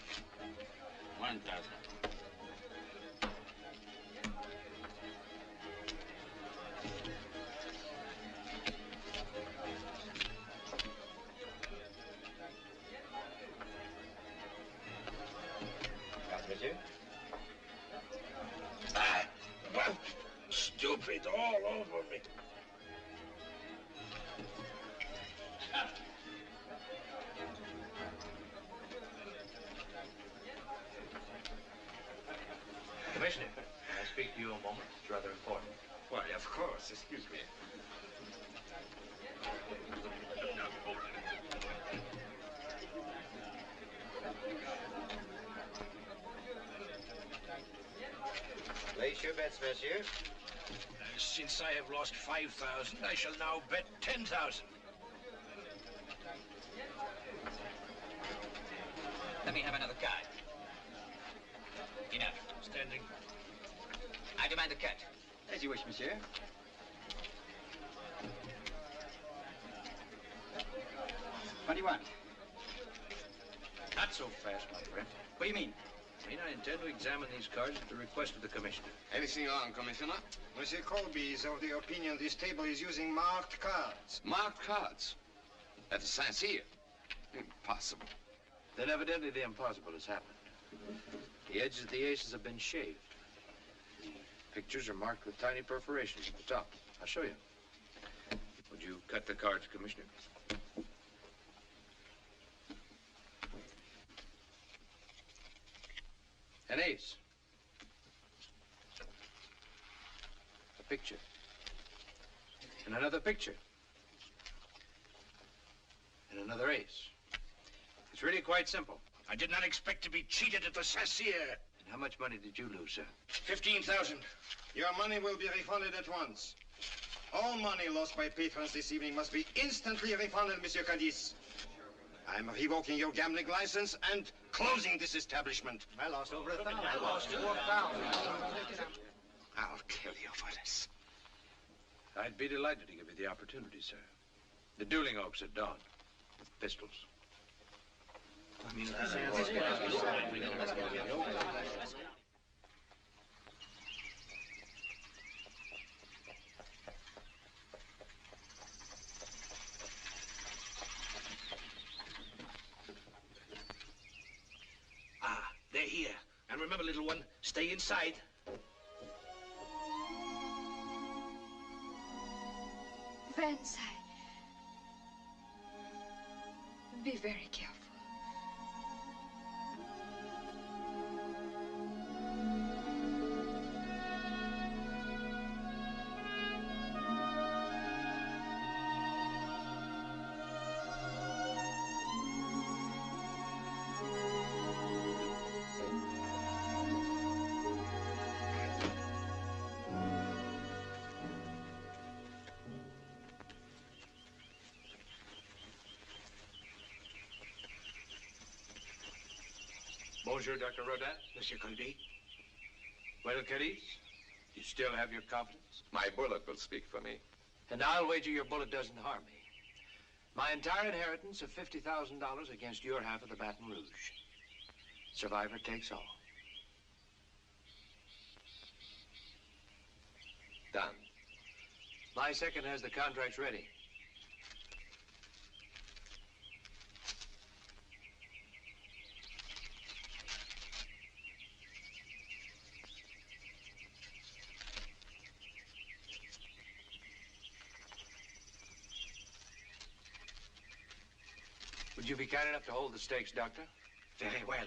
1,000. Monsieur? Ah, well, stupid all over me. Commissioner, can I speak to you a moment? It's rather important. Why, of course. Excuse me. Place your bets, monsieur. Since I have lost 5,000, I shall now bet 10,000. Let me have another card. Enough. Standing. I demand a cut. As you wish, monsieur. What do you want? Not so fast, my friend. What do you mean? I intend to examine these cards at the request of the commissioner. Anything wrong, Commissioner? Monsieur Colby is of the opinion this table is using marked cards. Marked cards? At the Saint-Cyr? Impossible. Then evidently the impossible has happened. The edges of the aces have been shaved. The pictures are marked with tiny perforations at the top. I'll show you. Would you cut the cards, Commissioner? An ace. A picture. And another picture. And another ace. It's really quite simple. I did not expect to be cheated at the Saint-Cyr. And how much money did you lose, sir? 15,000. Your money will be refunded at once. All money lost by patrons this evening must be instantly refunded, Monsieur Cadiz. I'm revoking your gambling license and closing this establishment. I lost over 1,000. I lost 4,000. I'll kill you for this. I'd be delighted to give you the opportunity, sir. The dueling oaks at dawn with pistols. Ah, they're here. And remember, little one, stay inside. Vance, be very careful. Bonjour, Dr. Rodin. Monsieur Colby. Well, Cadiz, you still have your confidence? My bullet will speak for me. And I'll wager your bullet doesn't harm me. My entire inheritance of $50,000 against your half of the Baton Rouge. Survivor takes all. Done. My second has the contracts ready. Would you be kind enough to hold the stakes, Doctor? Very well.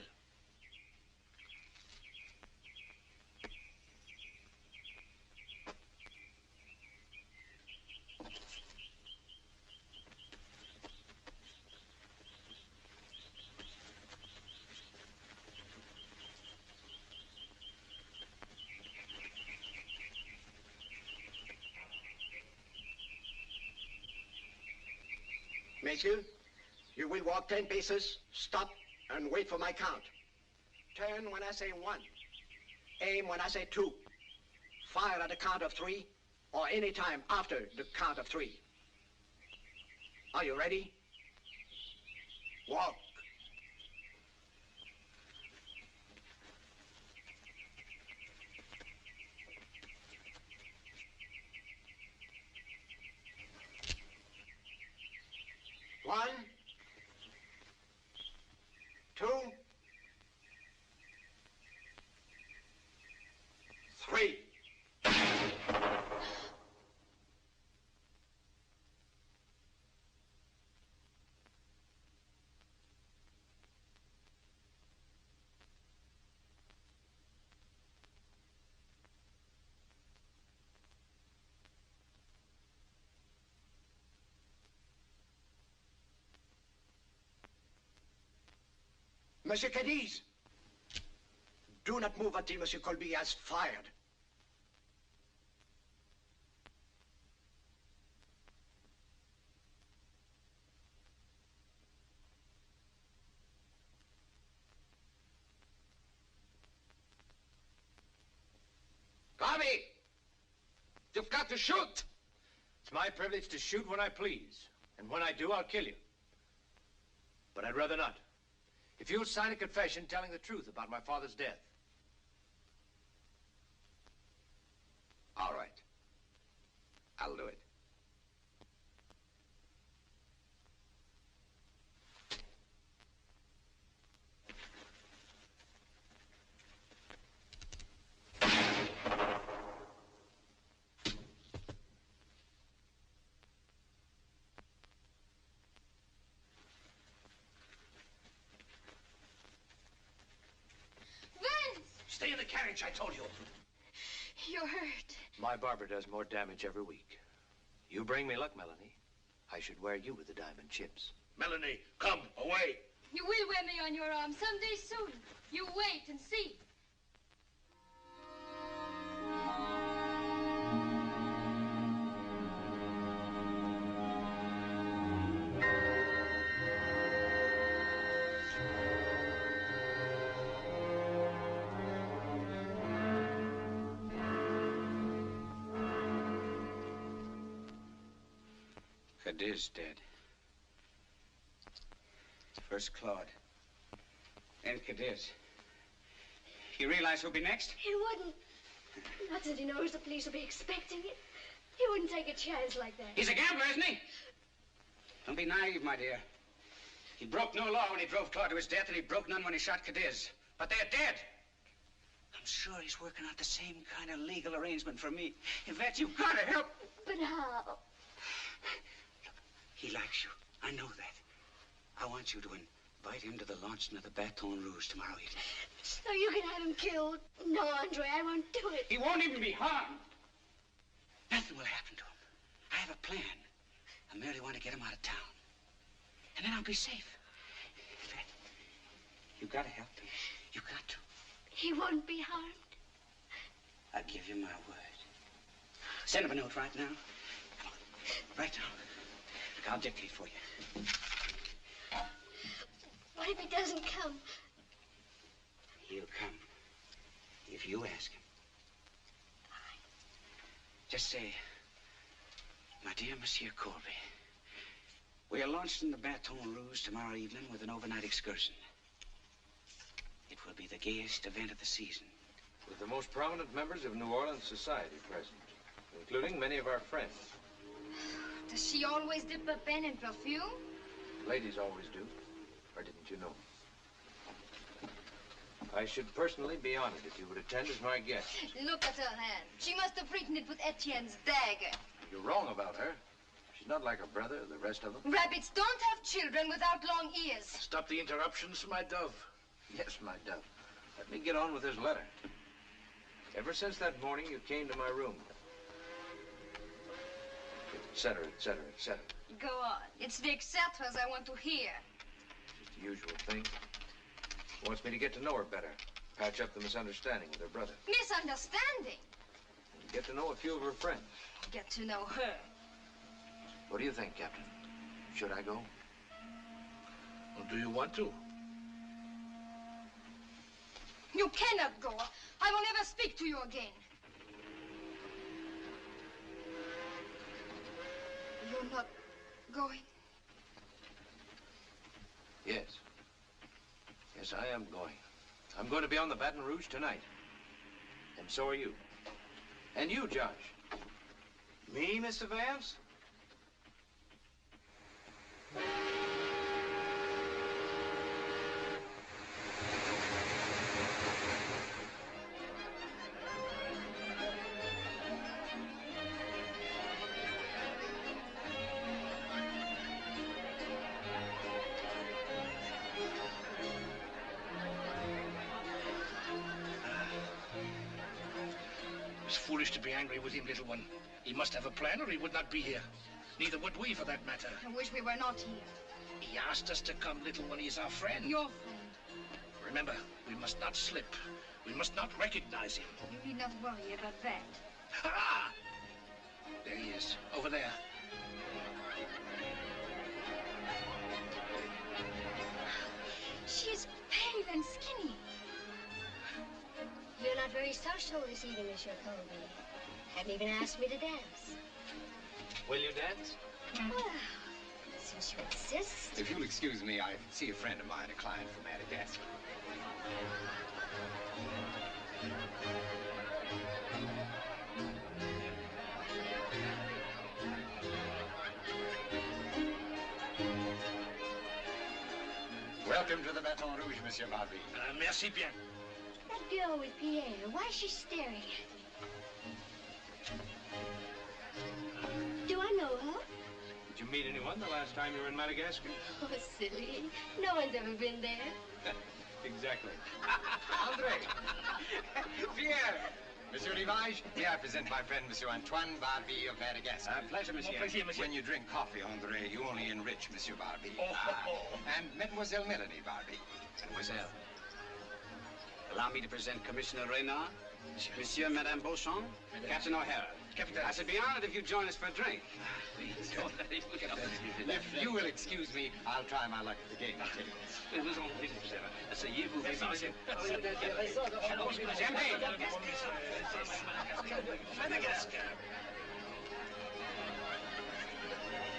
Messieurs, you will walk 10 paces, stop, and wait for my count. Turn when I say 1. Aim when I say 2. Fire at the count of 3, or any time after the count of 3. Are you ready? Walk. One, 2, 3. Monsieur Cadiz, do not move until Monsieur Colby has fired. Garvey! You've got to shoot! It's my privilege to shoot when I please. And when I do, I'll kill you. But I'd rather not. If you'll sign a confession telling the truth about my father's death. All right. I'll do it. Stay in the carriage, I told you. You're hurt. My barber does more damage every week. You bring me luck, Melanie. I should wear you with the diamond chips. Melanie, come, away. You will wear me on your arm someday soon. You wait and see. Cadiz dead. First Claude. Then Cadiz. You realize who'll be next? He wouldn't. Not that he knows the police will be expecting it. He wouldn't take a chance like that. He's a gambler, isn't he? Don't be naive, my dear. He broke no law when he drove Claude to his death, and he broke none when he shot Cadiz. But they're dead. I'm sure he's working out the same kind of legal arrangement for me. Yvette, you've got to help. But how? He likes you. I know that. I want you to invite him to the launching of the Baton Rouge tomorrow evening. So you can have him killed. No, Andre, I won't do it. He won't even be harmed. Nothing will happen to him. I have a plan. I merely want to get him out of town. And then I'll be safe. Yvette, you've got to help him. You've got to. He won't be harmed. I give you my word. Send him a note right now. Come on. Right now. Look, I'll dictate for you. What if he doesn't come? He'll come. If you ask him. Just say, my dear Monsieur Colby, we are launching the Baton Rouge tomorrow evening with an overnight excursion. It will be the gayest event of the season. With the most prominent members of New Orleans society present, including many of our friends. Does she always dip her pen in perfume? Ladies always do. Or didn't you know? I should personally be honored if you would attend as my guest. Look at her hand. She must have written it with Etienne's dagger. You're wrong about her. She's not like her brother, the rest of them. Rabbits don't have children without long ears. Stop the interruptions, my dove. Yes, my dove. Let me get on with this letter. Ever since that morning you came to my room, etc., etc., etc. Go on. It's the etceteras I want to hear. Just the usual thing. Wants me to get to know her better. Patch up the misunderstanding with her brother. Misunderstanding? And get to know a few of her friends. Get to know her. What do you think, Captain? Should I go? Well, do you want to? You cannot go. I will never speak to you again. You're not going? Yes. Yes, I am going. I'm going to be on the Baton Rouge tonight. And so are you. And you, Josh. Me, Mr. Vance? It's foolish to be angry with him, little one. He must have a plan or he would not be here. Neither would we, for that matter. I wish we were not here. He asked us to come, little one. He's our friend. Your friend. Remember, we must not slip. We must not recognize him. You need not worry about that. Ha! There he is, over there. She is pale and skinny. You're not very social this evening, Monsieur Colby. Haven't even asked me to dance. Will you dance? Well, since you insist. If you'll excuse me, I see a friend of mine, a client from Madagascar. Welcome to the Baton Rouge, Monsieur Barbie. Merci bien. That girl with Pierre, why is she staring at me? Do I know her? Did you meet anyone the last time you were in Madagascar? Oh, silly. No one's ever been there. Exactly. Andre! Pierre! Monsieur Rivage, may I present my friend, Monsieur Antoine Barbie of Madagascar. Pleasure, monsieur. Plaisir, monsieur. When you drink coffee, Andre, you only enrich Monsieur Barbie. Oh. And Mademoiselle Melanie Barbie. Mademoiselle. Allow me to present Commissioner Reynard, Monsieur and Madame Beauchamp, Captain O'Hara. Captain. I should be honored if you'd join us for a drink. If you will excuse me, I'll try my luck at the game tables. Asseyez-vous, Champagne. Madagascar.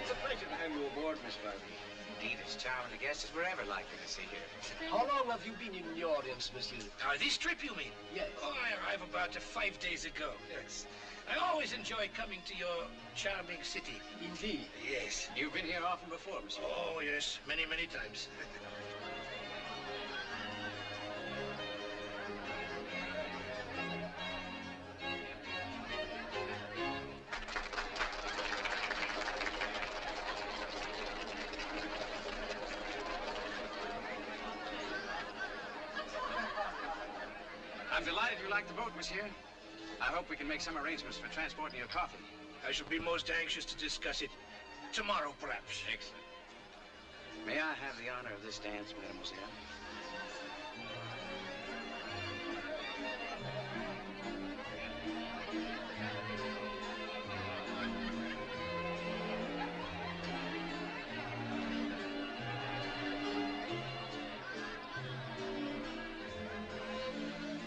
It's a pleasure to have you aboard, Miss Barbie. Indeed, as charming a guest as we're ever likely to see here. How long have you been in the audience, monsieur? This trip, you mean? Yes. Oh, I arrived about 5 days ago. Yes. I always enjoy coming to your charming city. Indeed. Yes. You've been here often before, monsieur. Oh, yes. Many, many times. I'm delighted you like the boat, monsieur. I hope we can make some arrangements for transporting your coffee. I shall be most anxious to discuss it tomorrow, perhaps. Excellent. May I have the honor of this dance, mademoiselle?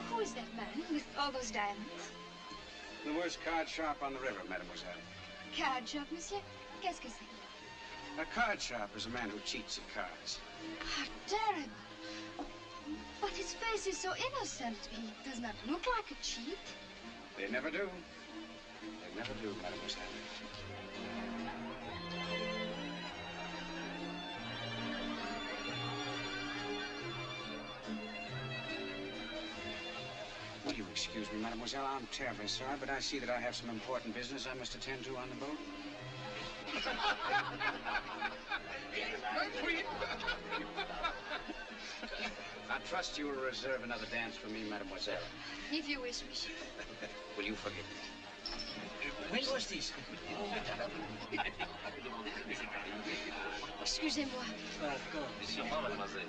Who is that man with all those diamonds? The worst card shop on the river, mademoiselle. Card shop, monsieur? Qu'est-ce que c'est? A card shop is a man who cheats at cards. How terrible. But his face is so innocent. He does not look like a cheat. They never do. They never do, mademoiselle. Will you excuse me, mademoiselle? I'm terribly sorry, but I see that I have some important business I must attend to on the boat. I trust you will reserve another dance for me, mademoiselle. If you wish, monsieur. Will you forgive me? When was this? Excusez-moi. mademoiselle.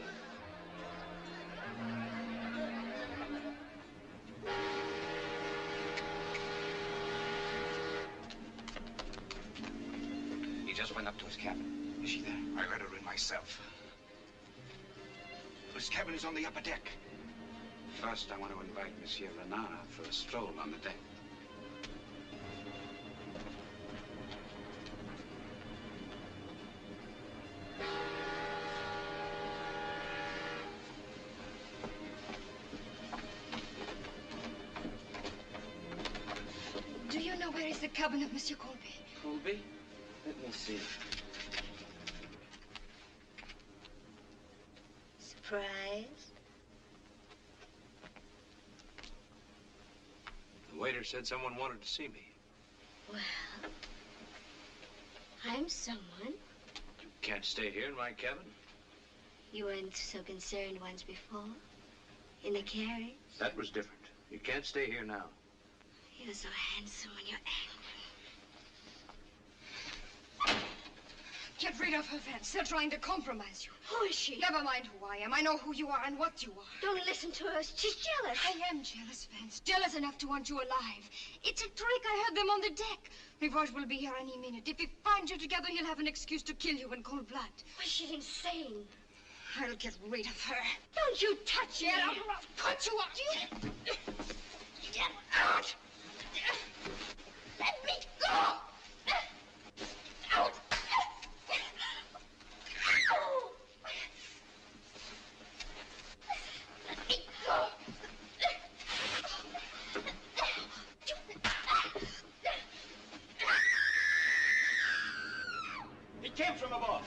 He just went up to his cabin. Is she there? I let her in myself. His cabin is on the upper deck. First, I want to invite Monsieur Renard for a stroll on the deck. Do you know where is the cabin of Monsieur Colby? Colby? Let me see. Surprise? The waiter said someone wanted to see me. Well, I'm someone. You can't stay here in my cabin. You weren't so concerned once before. In the carriage. That was different. You can't stay here now. You're so handsome when you're angry. Get rid of her, Vance. They're trying to compromise you. Who is she? Never mind who I am. I know who you are and what you are. Don't listen to her. She's jealous. I am jealous, Vance. Jealous enough to want you alive. It's a trick. I heard them on the deck. Rivage will be here any minute. If he finds you together, he'll have an excuse to kill you in cold blood. Why, she's insane. I'll get rid of her. Don't you touch me. Get out or I'll cut you out. Get out. Let me go. Out. Let me go. He came from above.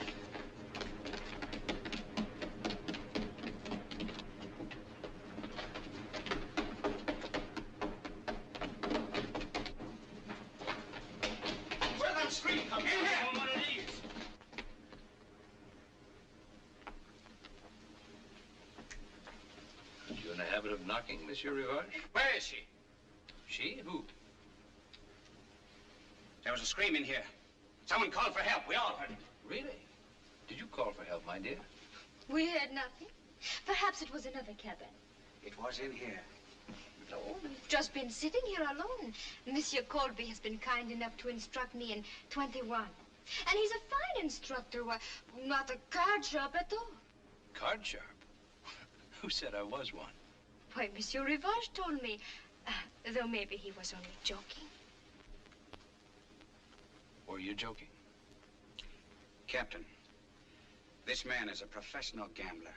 Come in here. One of these. Are you in the habit of knocking, Monsieur Rivage? Where is she? She? Who? There was a scream in here. Someone called for help. We all heard it. Really? Did you call for help, my dear? We heard nothing. Perhaps it was another cabin. It was in here. No, we've just been sitting here alone. Monsieur Colby has been kind enough to instruct me in 21. And he's a fine instructor. Why, not a card sharp at all. Card sharp? Who said I was one? Why, Monsieur Rivage told me. Though maybe he was only joking. Were you joking? Captain, this man is a professional gambler.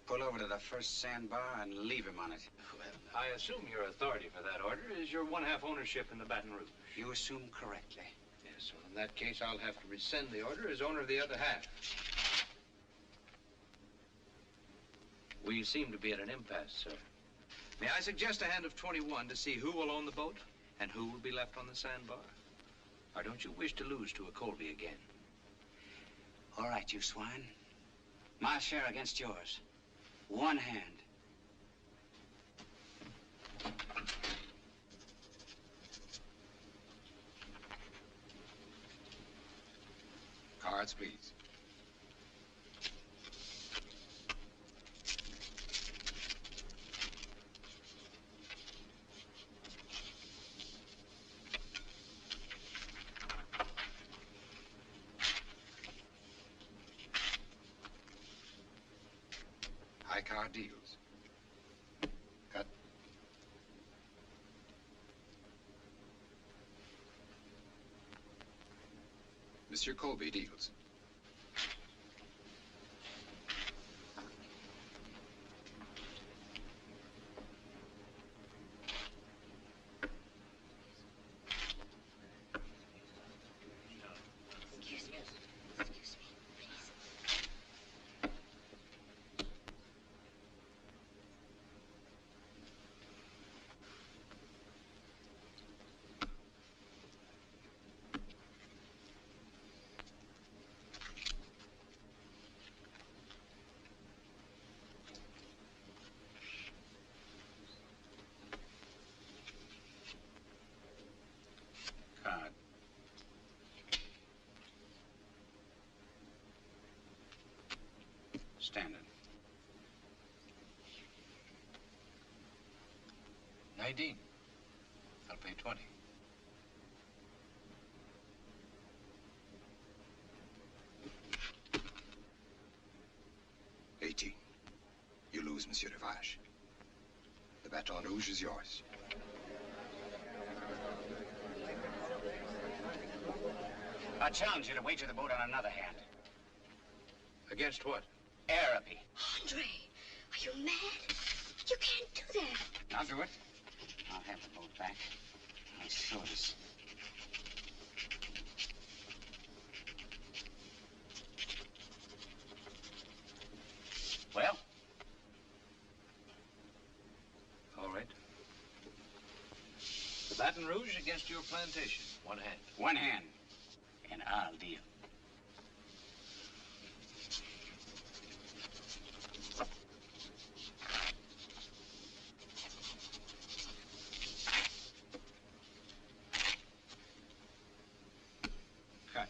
Pull over to the first sandbar and leave him on it. Well, I assume your authority for that order is your one-half ownership in the Baton Rouge. You assume correctly. Yes, well, in that case, I'll have to rescind the order as owner of the other half. We seem to be at an impasse, sir. May I suggest a hand of 21 to see who will own the boat and who will be left on the sandbar? Or don't you wish to lose to a Colby again? All right, you swine. My share against yours. One hand. Cards, please. High card deals. Cut. Monsieur Colby deals. Card. Standard. 19. I'll pay 20. lose, Monsieur Rivage. The Baton Rouge is yours. I challenge you to wager the boat on another hand. Against what? Araby. Andre, are you mad? You can't do that. I'll do it. I'll have the boat back. My sword is... Well? All right. The Baton Rouge against your plantation. One hand. One hand. And I'll deal. Cut.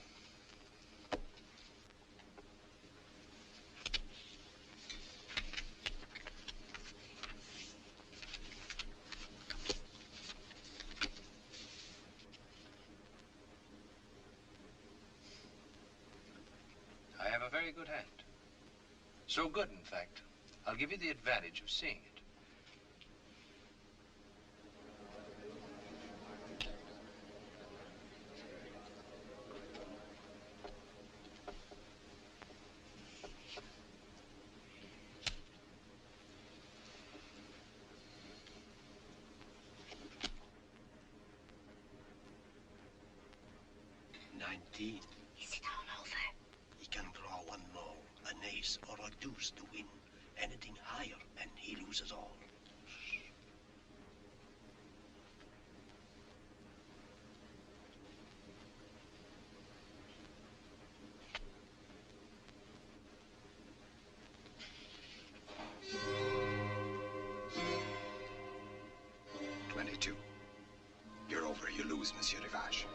I have a very good hand. So good, in fact, I'll give you the advantage of seeing it. Is it all over? He can draw one more, an ace or a deuce to win. Anything higher, and he loses all. You're over. You lose, Monsieur Rivage.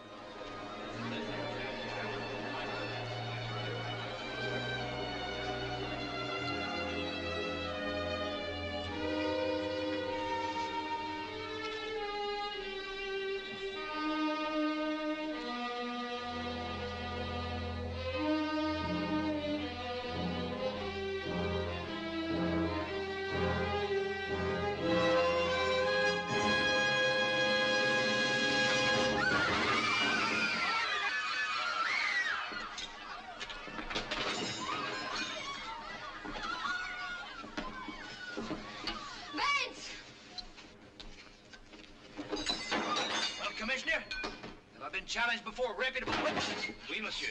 Commissioner, have I been challenged before reputable witnesses? Oui, monsieur.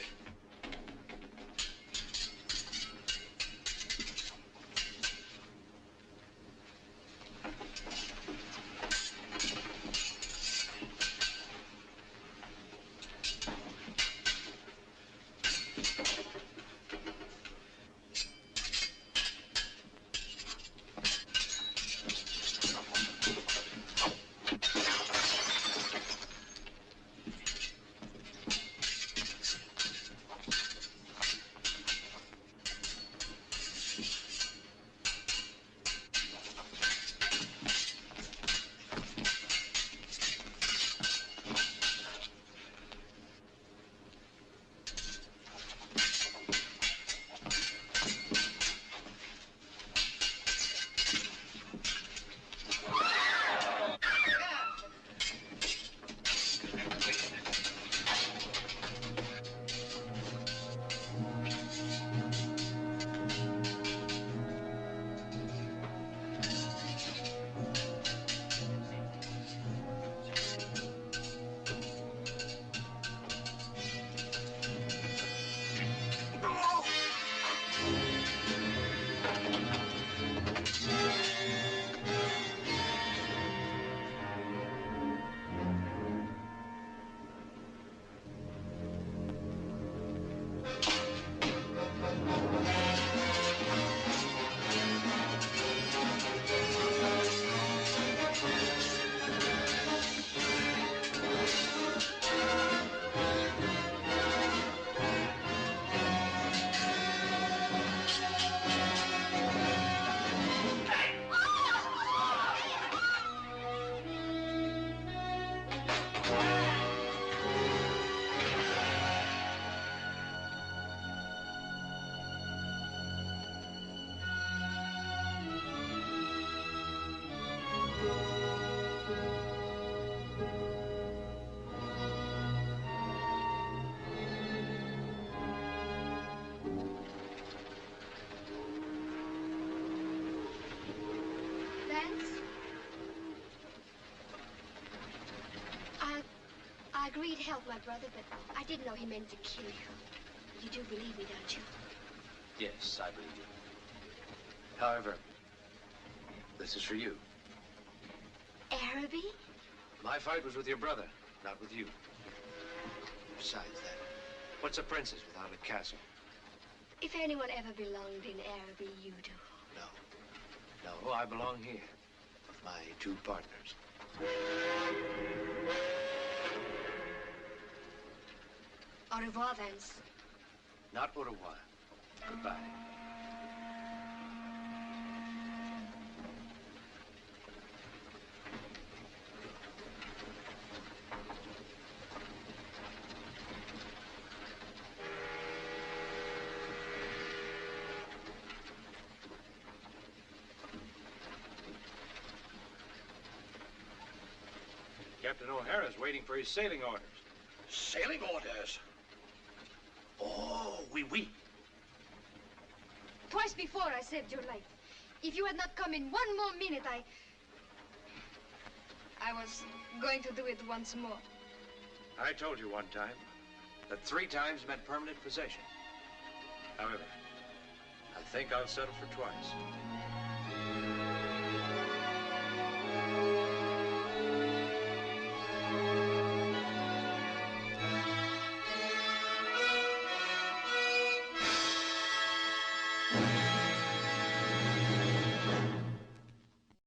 I agreed to help my brother, but I didn't know he meant to kill you. You do believe me, don't you? Yes, I believe you. However, this is for you. Araby? My fight was with your brother, not with you. Besides that, what's a princess without a castle? If anyone ever belonged in Araby, you do. No, I belong here with my two partners. Au revoir, Vance. Not au revoir. Goodbye. Captain O'Hara's waiting for his sailing orders. Sailing orders? Oh, oui. Twice before I saved your life. If you had not come in one more minute, I was going to do it once more. I told you one time that 3 times meant permanent possession. However, I think I'll settle for twice.